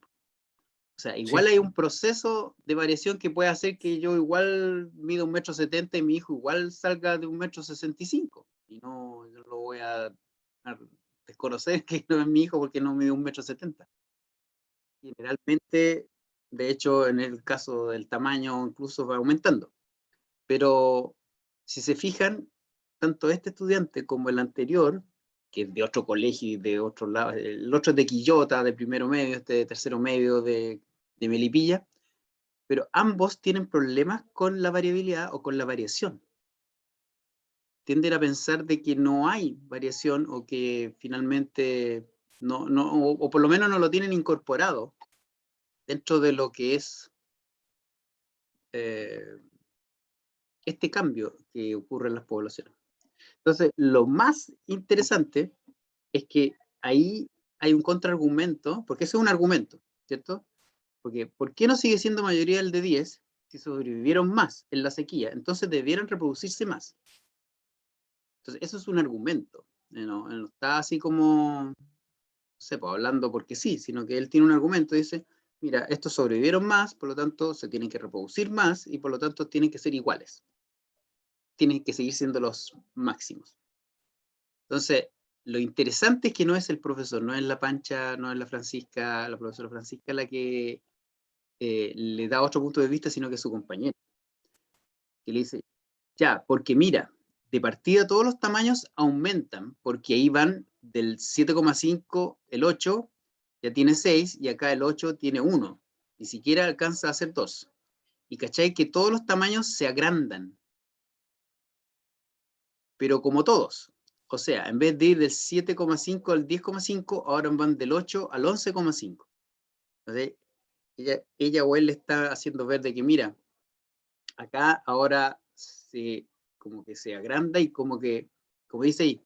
O sea, igual sí. hay un proceso de variación que puede hacer que yo igual mida 1,70 m y mi hijo igual salga de 1,65 m. Y no, yo lo voy a desconocer que no es mi hijo porque no mide 1,70 m. Generalmente, de hecho, en el caso del tamaño incluso va aumentando. Pero si se fijan, tanto este estudiante como el anterior, que es de otro colegio y de otro lado, el otro es de Quillota, de primero medio, este de tercero medio de Melipilla, pero ambos tienen problemas con la variabilidad o con la variación. Tienden a pensar de que no hay variación o que finalmente o por lo menos no lo tienen incorporado dentro de lo que es este cambio que ocurre en las poblaciones. Entonces, lo más interesante es que ahí hay un contraargumento, porque ese es un argumento, ¿cierto? Porque, ¿por qué no sigue siendo mayoría el de 10 si sobrevivieron más en la sequía? Entonces debieran reproducirse más. Entonces, eso es un argumento. No está así como, no sé, pues, hablando porque sí, sino que él tiene un argumento y dice, mira, estos sobrevivieron más, por lo tanto se tienen que reproducir más y por lo tanto tienen que ser iguales. Tienen que seguir siendo los máximos. Entonces, lo interesante es que no es el profesor, no es la Pancha, no es la Francisca, la profesora Francisca la que le da otro punto de vista, sino que es su compañero. Que le dice, ya, porque mira, de partida todos los tamaños aumentan, porque ahí van del 7,5, el 8 ya tiene 6, y acá el 8 tiene 1. Ni siquiera alcanza a hacer 2. Y cachai que todos los tamaños se agrandan. Pero como todos. O sea, en vez de ir del 7,5 al 10,5, ahora van del 8 al 11,5. Entonces, ella o él le está haciendo ver de que, mira, acá ahora como que se agranda y como dice ahí,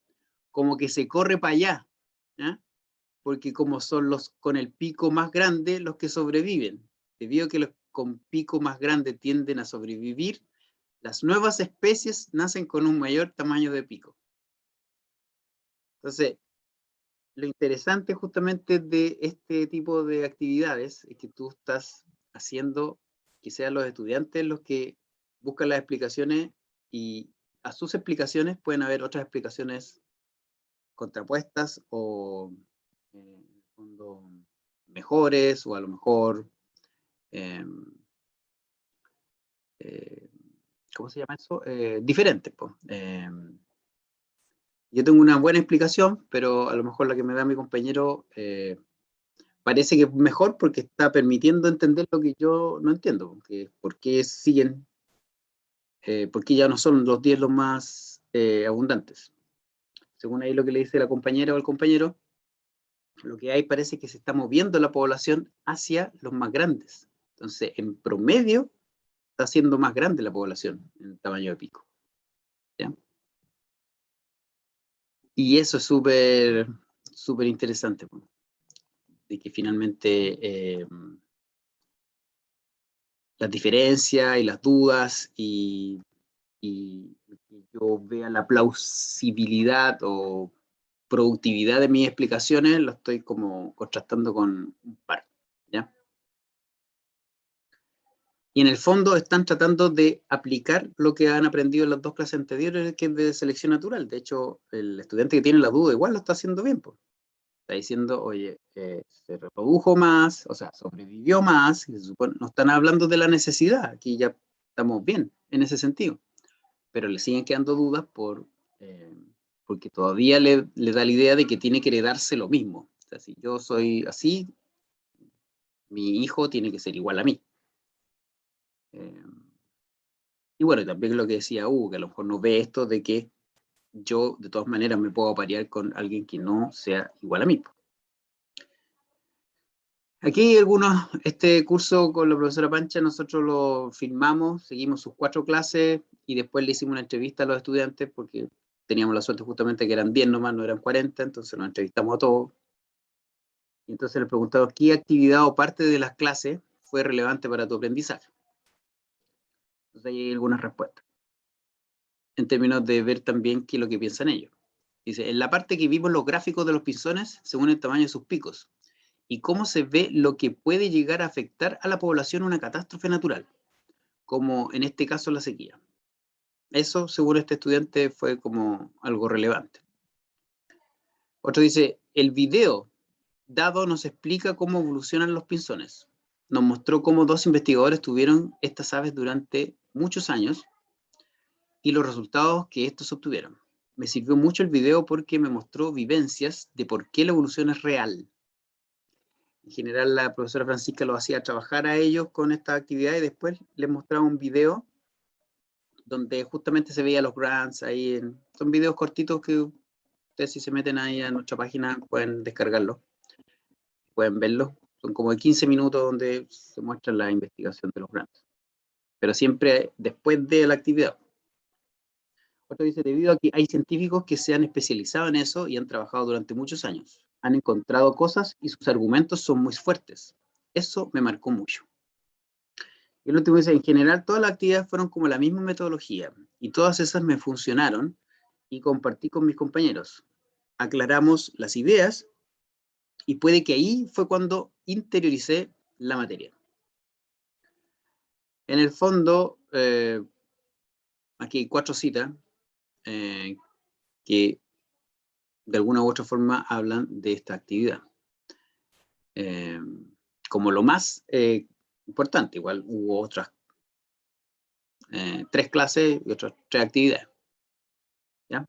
como que se corre para allá, ¿eh? Porque como son los con el pico más grande los que sobreviven, debido a que los con pico más grande tienden a sobrevivir, las nuevas especies nacen con un mayor tamaño de pico. Entonces, lo interesante justamente de este tipo de actividades es que tú estás haciendo que sean los estudiantes los que buscan las explicaciones y a sus explicaciones pueden haber otras explicaciones contrapuestas o mejores o a lo mejor ¿cómo se llama eso? Diferentes. Pues. Yo tengo una buena explicación, pero a lo mejor la que me da mi compañero parece que es mejor porque está permitiendo entender lo que yo no entiendo, porque por qué siguen, por qué ya no son los 10 los más abundantes. Según ahí lo que le dice la compañera o el compañero, lo que hay parece que se está moviendo la población hacia los más grandes. Entonces, en promedio, está siendo más grande la población en tamaño de pico. ¿Ya? Y eso es súper, súper interesante, pues, de que finalmente las diferencias y las dudas y yo vea la plausibilidad o productividad de mis explicaciones, lo estoy como contrastando con un par, ¿ya? Y en el fondo están tratando de aplicar lo que han aprendido en las dos clases anteriores, que es de selección natural. De hecho, el estudiante que tiene la duda igual lo está haciendo bien, pues. Está diciendo, oye, se reprodujo más, o sea, sobrevivió más, y se supone, no están hablando de la necesidad, aquí ya estamos bien en ese sentido, pero le siguen quedando dudas por porque todavía le da la idea de que tiene que heredarse lo mismo. O sea, si yo soy así, mi hijo tiene que ser igual a mí. Y bueno, también lo que decía Hugo, que a lo mejor no ve esto de que yo de todas maneras me puedo aparear con alguien que no sea igual a mí. Aquí hay algunos, este curso con la profesora Pancha, nosotros lo filmamos, seguimos sus 4 clases y después le hicimos una entrevista a los estudiantes porque teníamos la suerte justamente que eran 10 nomás, no eran 40, entonces nos entrevistamos a todos. Y entonces les preguntamos qué actividad o parte de las clases fue relevante para tu aprendizaje. Entonces ahí hay algunas respuestas. En términos de ver también qué es lo que piensan ellos. Dice, en la parte que vimos los gráficos de los pinzones según el tamaño de sus picos y cómo se ve lo que puede llegar a afectar a la población una catástrofe natural, como en este caso la sequía. Eso, según este estudiante, fue como algo relevante. Otro dice, el video dado nos explica cómo evolucionan los pinzones. Nos mostró cómo 2 investigadores tuvieron estas aves durante muchos años y los resultados que estos obtuvieron. Me sirvió mucho el video porque me mostró vivencias de por qué la evolución es real. En general, la profesora Francisca lo hacía trabajar a ellos con esta actividad y después les mostraba un video donde justamente se veía los grants ahí. Son videos cortitos que ustedes si se meten ahí a nuestra página pueden descargarlo, pueden verlo. Son como de 15 minutos donde se muestra la investigación de los grants. Pero siempre después de la actividad. Otro dice, debido a que hay científicos que se han especializado en eso y han trabajado durante muchos años. Han encontrado cosas y sus argumentos son muy fuertes. Eso me marcó mucho. Y el último dice, en general todas las actividades fueron como la misma metodología y todas esas me funcionaron y compartí con mis compañeros. Aclaramos las ideas y puede que ahí fue cuando interioricé la materia. En el fondo, aquí hay 4 citas que de alguna u otra forma hablan de esta actividad. Como lo más importante, igual hubo otras 3 clases y otras 3 actividades. ¿Ya?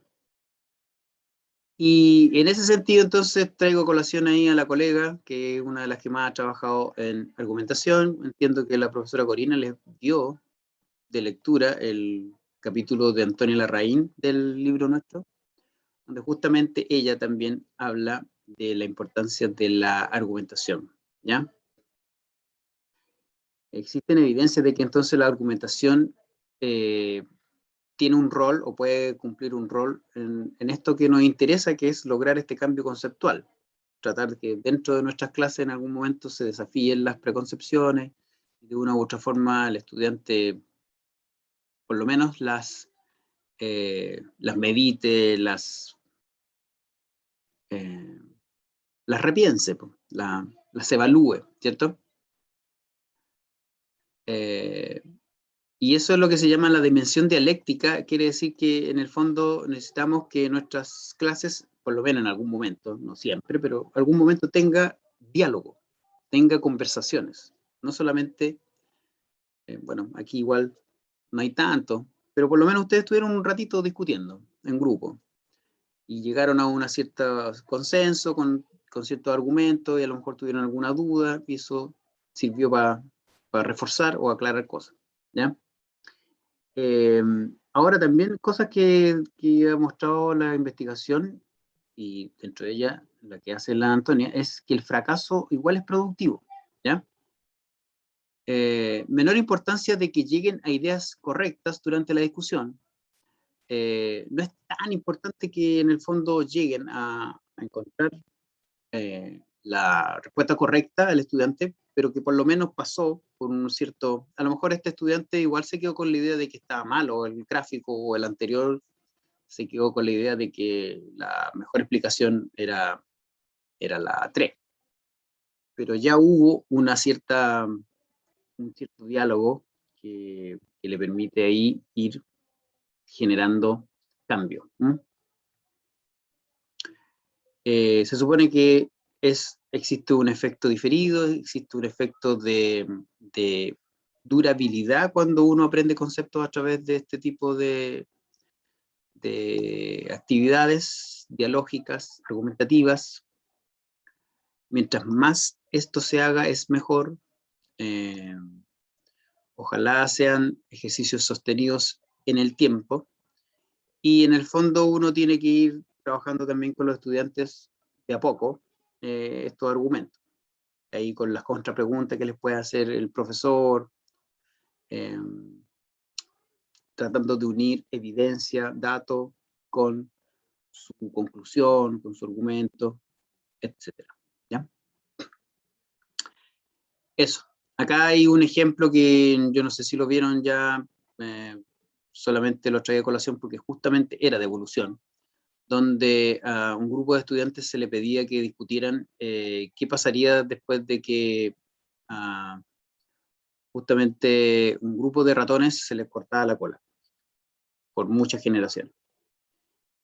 Y en ese sentido, entonces, traigo colación ahí a la colega, que es una de las que más ha trabajado en argumentación. Entiendo que la profesora Corina les dio de lectura el capítulo de Antonia Larraín del libro nuestro, donde justamente ella también habla de la importancia de la argumentación, ¿ya? Existen evidencias de que entonces la argumentación tiene un rol o puede cumplir un rol en esto que nos interesa, que es lograr este cambio conceptual. Tratar de que dentro de nuestras clases en algún momento se desafíen las preconcepciones y de una u otra forma el estudiante por lo menos las medite, las repiense, las evalúe, ¿cierto? Y eso es lo que se llama la dimensión dialéctica, quiere decir que en el fondo necesitamos que nuestras clases, por lo menos en algún momento, no siempre, pero algún momento tenga diálogo, tenga conversaciones, no solamente, bueno, aquí igual no hay tanto, pero por lo menos ustedes estuvieron un ratito discutiendo en grupo y llegaron a un cierto consenso con ciertos argumentos y a lo mejor tuvieron alguna duda y eso sirvió para reforzar o aclarar cosas, ¿ya? Ahora también cosas que ha mostrado la investigación y dentro de ella la que hace la Antonia es que el fracaso igual es productivo, ¿ya? Menor importancia de que lleguen a ideas correctas durante la discusión. No es tan importante que en el fondo lleguen a encontrar la respuesta correcta al estudiante, pero que por lo menos pasó por un cierto, a lo mejor este estudiante igual se quedó con la idea de que estaba mal, o el gráfico o el anterior se quedó con la idea de que la mejor explicación era la 3. Pero ya hubo un cierto diálogo que le permite ahí ir generando cambio. Se supone que existe un efecto diferido, existe un efecto de durabilidad cuando uno aprende conceptos a través de este tipo de de actividades dialógicas, argumentativas. Mientras más esto se haga, es mejor. Ojalá sean ejercicios sostenidos en el tiempo. Y en el fondo uno tiene que ir trabajando también con los estudiantes de a poco estos argumentos. Ahí con las contrapreguntas que les puede hacer el profesor, tratando de unir evidencia, datos, con su conclusión, con su argumento, etc. ¿Ya? Eso. Acá hay un ejemplo que yo no sé si lo vieron ya, solamente lo traía a colación porque justamente era de evolución, donde a un grupo de estudiantes se le pedía que discutieran qué pasaría después de que justamente un grupo de ratones se les cortaba la cola, por muchas generaciones.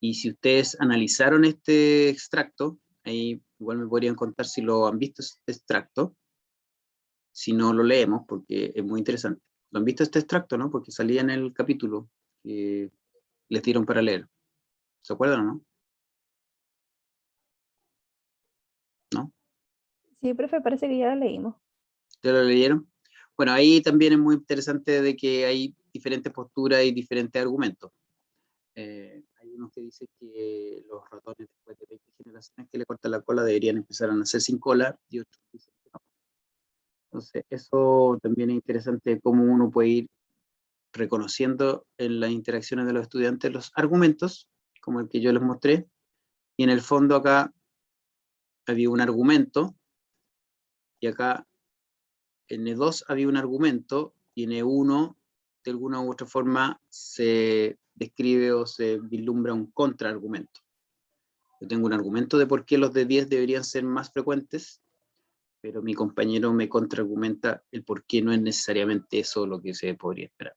Y si ustedes analizaron este extracto, ahí igual me podrían contar si lo han visto este extracto, si no lo leemos, porque es muy interesante. ¿Lo han visto este extracto, no? Porque salía en el capítulo que les dieron para leer. ¿Se acuerdan o no? ¿No? Sí, profe, parece que ya lo leímos. ¿Ya lo leyeron? Bueno, ahí también es muy interesante de que hay diferentes posturas y diferentes argumentos. Hay unos que dicen que los ratones después de 20 generaciones que le cortan la cola deberían empezar a nacer sin cola, y otros dicen que no. Entonces, eso también es interesante, cómo uno puede ir reconociendo en las interacciones de los estudiantes los argumentos, como el que yo les mostré, y en el fondo acá había un argumento, y acá en E2 había un argumento, y en E1 de alguna u otra forma se describe o se vislumbra un contraargumento. Yo tengo un argumento de por qué los de 10 deberían ser más frecuentes, pero mi compañero me contraargumenta el por qué no es necesariamente eso lo que se podría esperar.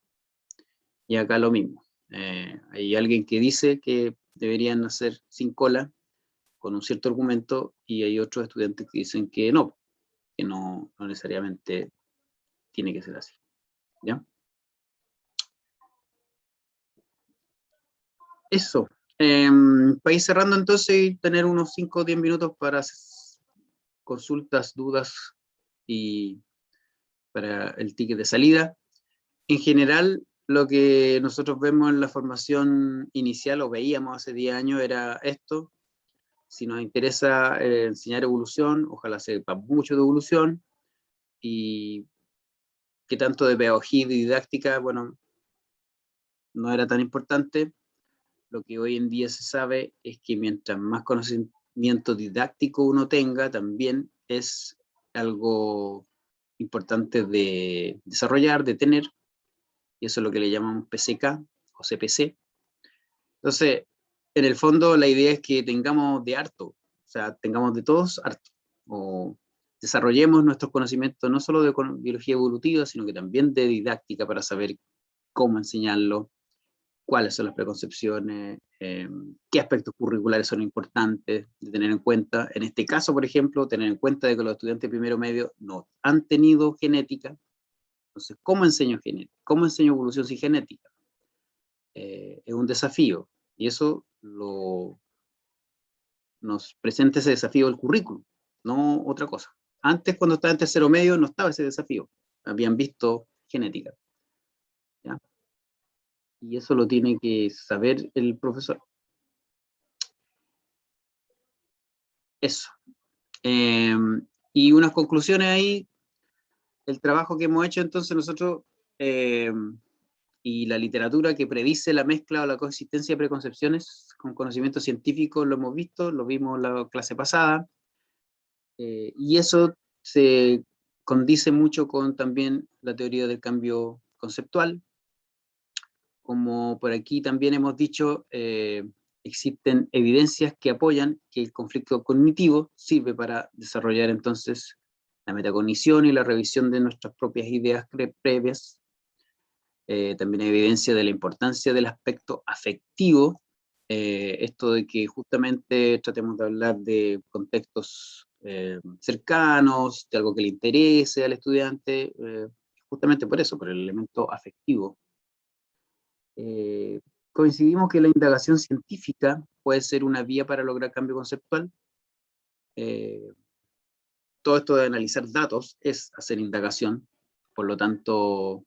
Y acá lo mismo. Hay alguien que dice que deberían nacer sin cola, con un cierto argumento, y hay otros estudiantes que dicen que no necesariamente tiene que ser así. ¿Ya? Eso. Para ir cerrando entonces y tener unos 5 o 10 minutos para consultas, dudas y para el ticket de salida. En general, lo que nosotros vemos en la formación inicial, o veíamos hace 10 años, era esto. Si nos interesa enseñar evolución, ojalá sepa mucho de evolución, y qué tanto de pedagogía y didáctica, bueno, no era tan importante. Lo que hoy en día se sabe es que mientras más conocimiento didáctico uno tenga, también es algo importante de desarrollar, de tener, y eso es lo que le llaman PCK o CPC. Entonces, en el fondo la idea es que tengamos de harto, o sea, tengamos de todos harto, o desarrollemos nuestros conocimientos no solo de biología evolutiva, sino que también de didáctica para saber cómo enseñarlo, cuáles son las preconcepciones, qué aspectos curriculares son importantes de tener en cuenta. En este caso, por ejemplo, tener en cuenta de que los estudiantes de primero medio no han tenido genética. Entonces, ¿cómo enseño genética? ¿Cómo enseño evolución sin genética? Es un desafío, y eso nos presenta ese desafío del currículum, no otra cosa. Antes, cuando estaba en tercero medio, no estaba ese desafío. Habían visto genética. ¿Ya? Y eso lo tiene que saber el profesor. Eso. Y unas conclusiones ahí, el trabajo que hemos hecho entonces nosotros, y la literatura que predice la mezcla o la coexistencia de preconcepciones con conocimiento científico, lo hemos visto, lo vimos en la clase pasada, y eso se condice mucho con también la teoría del cambio conceptual. Como por aquí también hemos dicho, existen evidencias que apoyan que el conflicto cognitivo sirve para desarrollar entonces la metacognición y la revisión de nuestras propias ideas previas. También hay evidencia de la importancia del aspecto afectivo, esto de que justamente tratemos de hablar de contextos cercanos, de algo que le interese al estudiante, justamente por eso, por el elemento afectivo. coincidimos que la indagación científica puede ser una vía para lograr cambio conceptual. Todo esto de analizar datos es hacer indagación, por lo tanto,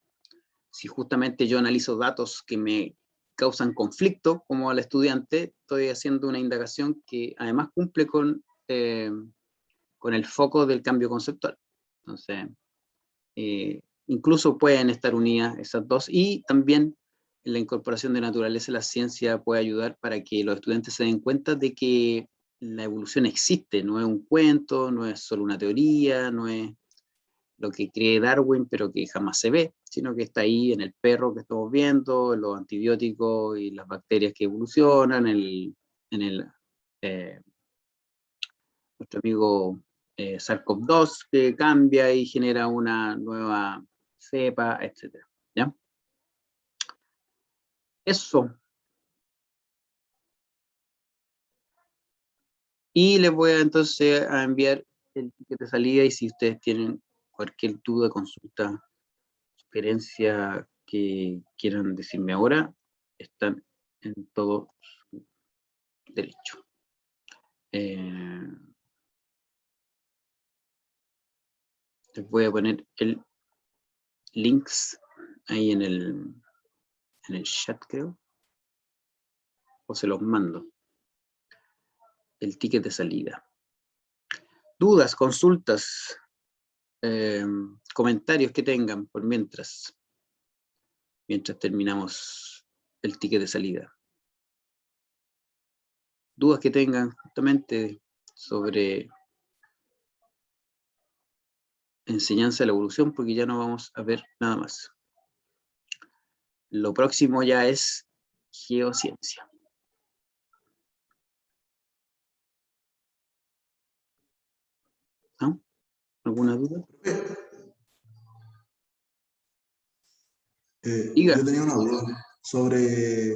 si justamente yo analizo datos que me causan conflicto como al estudiante, estoy haciendo una indagación que además cumple con el foco del cambio conceptual. Entonces, incluso pueden estar unidas esas dos, y también la incorporación de naturaleza en la ciencia puede ayudar para que los estudiantes se den cuenta de que la evolución existe, no es un cuento, no es solo una teoría, no es lo que cree Darwin, pero que jamás se ve, sino que está ahí en el perro que estamos viendo, en los antibióticos y las bacterias que evolucionan, nuestro amigo SARS-CoV-2 que cambia y genera una nueva cepa, etc. ¿Ya? Eso. Y les voy entonces a enviar el ticket de salida, y si ustedes tienen cualquier duda, consulta, sugerencia que quieran decirme ahora, están en todo su derecho. Les voy a poner el links ahí en el chat, creo, o se los mando. El ticket de salida. Dudas, consultas, comentarios que tengan por mientras terminamos el ticket de salida. Dudas que tengan justamente sobre enseñanza de la evolución, porque ya no vamos a ver nada más. Lo próximo ya es geociencia. ¿No? ¿Alguna duda? Diga. Yo tenía una duda sobre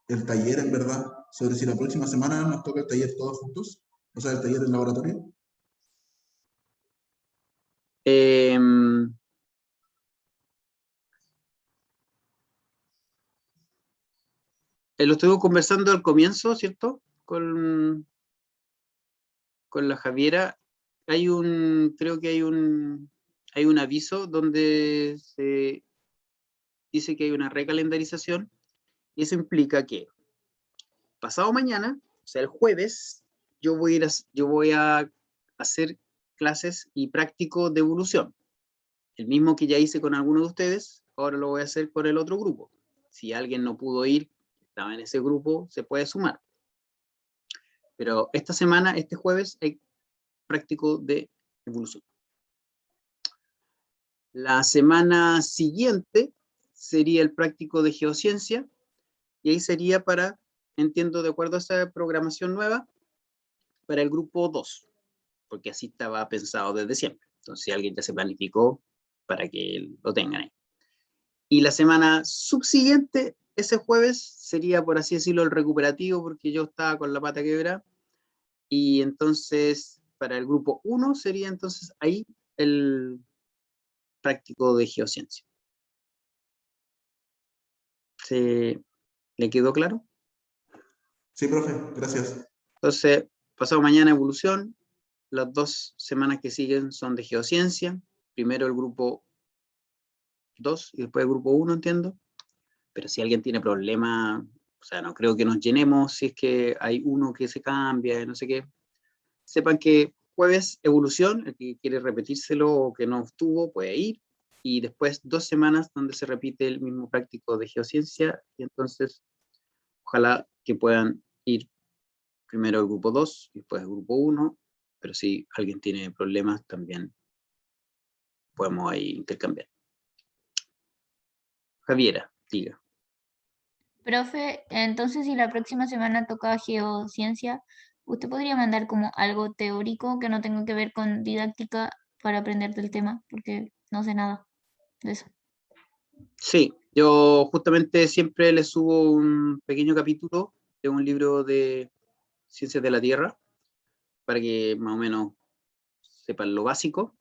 el taller, en verdad, sobre si la próxima semana nos toca el taller todos juntos, o sea, el taller del laboratorio. Lo estuve conversando al comienzo, ¿cierto? Con la Javiera. Creo que hay un aviso donde se dice que hay una recalendarización, y eso implica que pasado mañana, o sea, el jueves, yo voy a hacer clases y práctico de evolución. El mismo que ya hice con algunos de ustedes, ahora lo voy a hacer con el otro grupo. Si alguien no pudo ir, estaba en ese grupo, se puede sumar. Pero esta semana, este jueves, hay práctico de evolución. La semana siguiente sería el práctico de geociencia, y ahí sería para, entiendo, de acuerdo a esa programación nueva, para el grupo 2, porque así estaba pensado desde siempre. Entonces, si alguien ya se planificó, para que lo tengan ahí. Y la semana subsiguiente, ese jueves, sería, por así decirlo, el recuperativo, porque yo estaba con la pata quebrada, y entonces, para el grupo 1 sería entonces ahí el práctico de geociencia. ¿Le quedó claro? Sí, profe, gracias. Entonces, pasado mañana evolución, las 2 semanas que siguen son de geociencia, primero el grupo 2 y después el grupo 1, entiendo, pero si alguien tiene problemas, o sea, no creo que nos llenemos si es que hay uno que se cambia, no sé qué, sepan que jueves evolución, el que quiere repetírselo o que no estuvo, puede ir, y después 2 semanas donde se repite el mismo práctico de geociencia, y entonces ojalá que puedan ir primero el grupo 2 y después el grupo 1, pero si alguien tiene problemas también podemos ahí intercambiar. Javiera, diga. Profe, entonces si la próxima semana toca geociencia, ¿usted podría mandar como algo teórico que no tenga que ver con didáctica para aprender del tema? Porque no sé nada de eso. Sí, yo justamente siempre les subo un pequeño capítulo de un libro de Ciencias de la Tierra, para que más o menos sepan lo básico.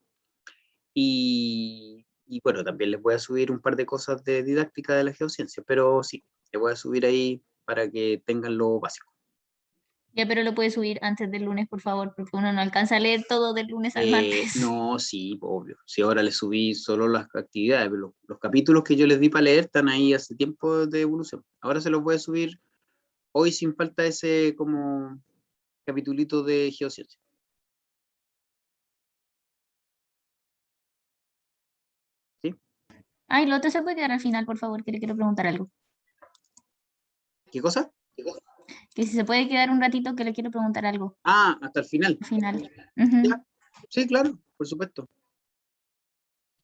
Y bueno, también les voy a subir un par de cosas de didáctica de la geociencia, pero sí, Le voy a subir ahí para que tengan lo básico. Ya, pero lo puedes subir antes del lunes, por favor, porque uno no alcanza a leer todo del lunes al martes. No, sí, obvio. Si ahora les subí solo las actividades, pero los capítulos que yo les di para leer están ahí hace tiempo de evolución. Ahora se los voy a subir hoy sin falta ese como capitulito de geociencia. ¿Sí? Ay, lo otro se puede quedar al final, por favor, que le quiero preguntar algo. ¿Qué cosa? Que si se puede quedar un ratito, que le quiero preguntar algo Ah, hasta el final. al final. Ujú. Ya. Sí, claro, por supuesto.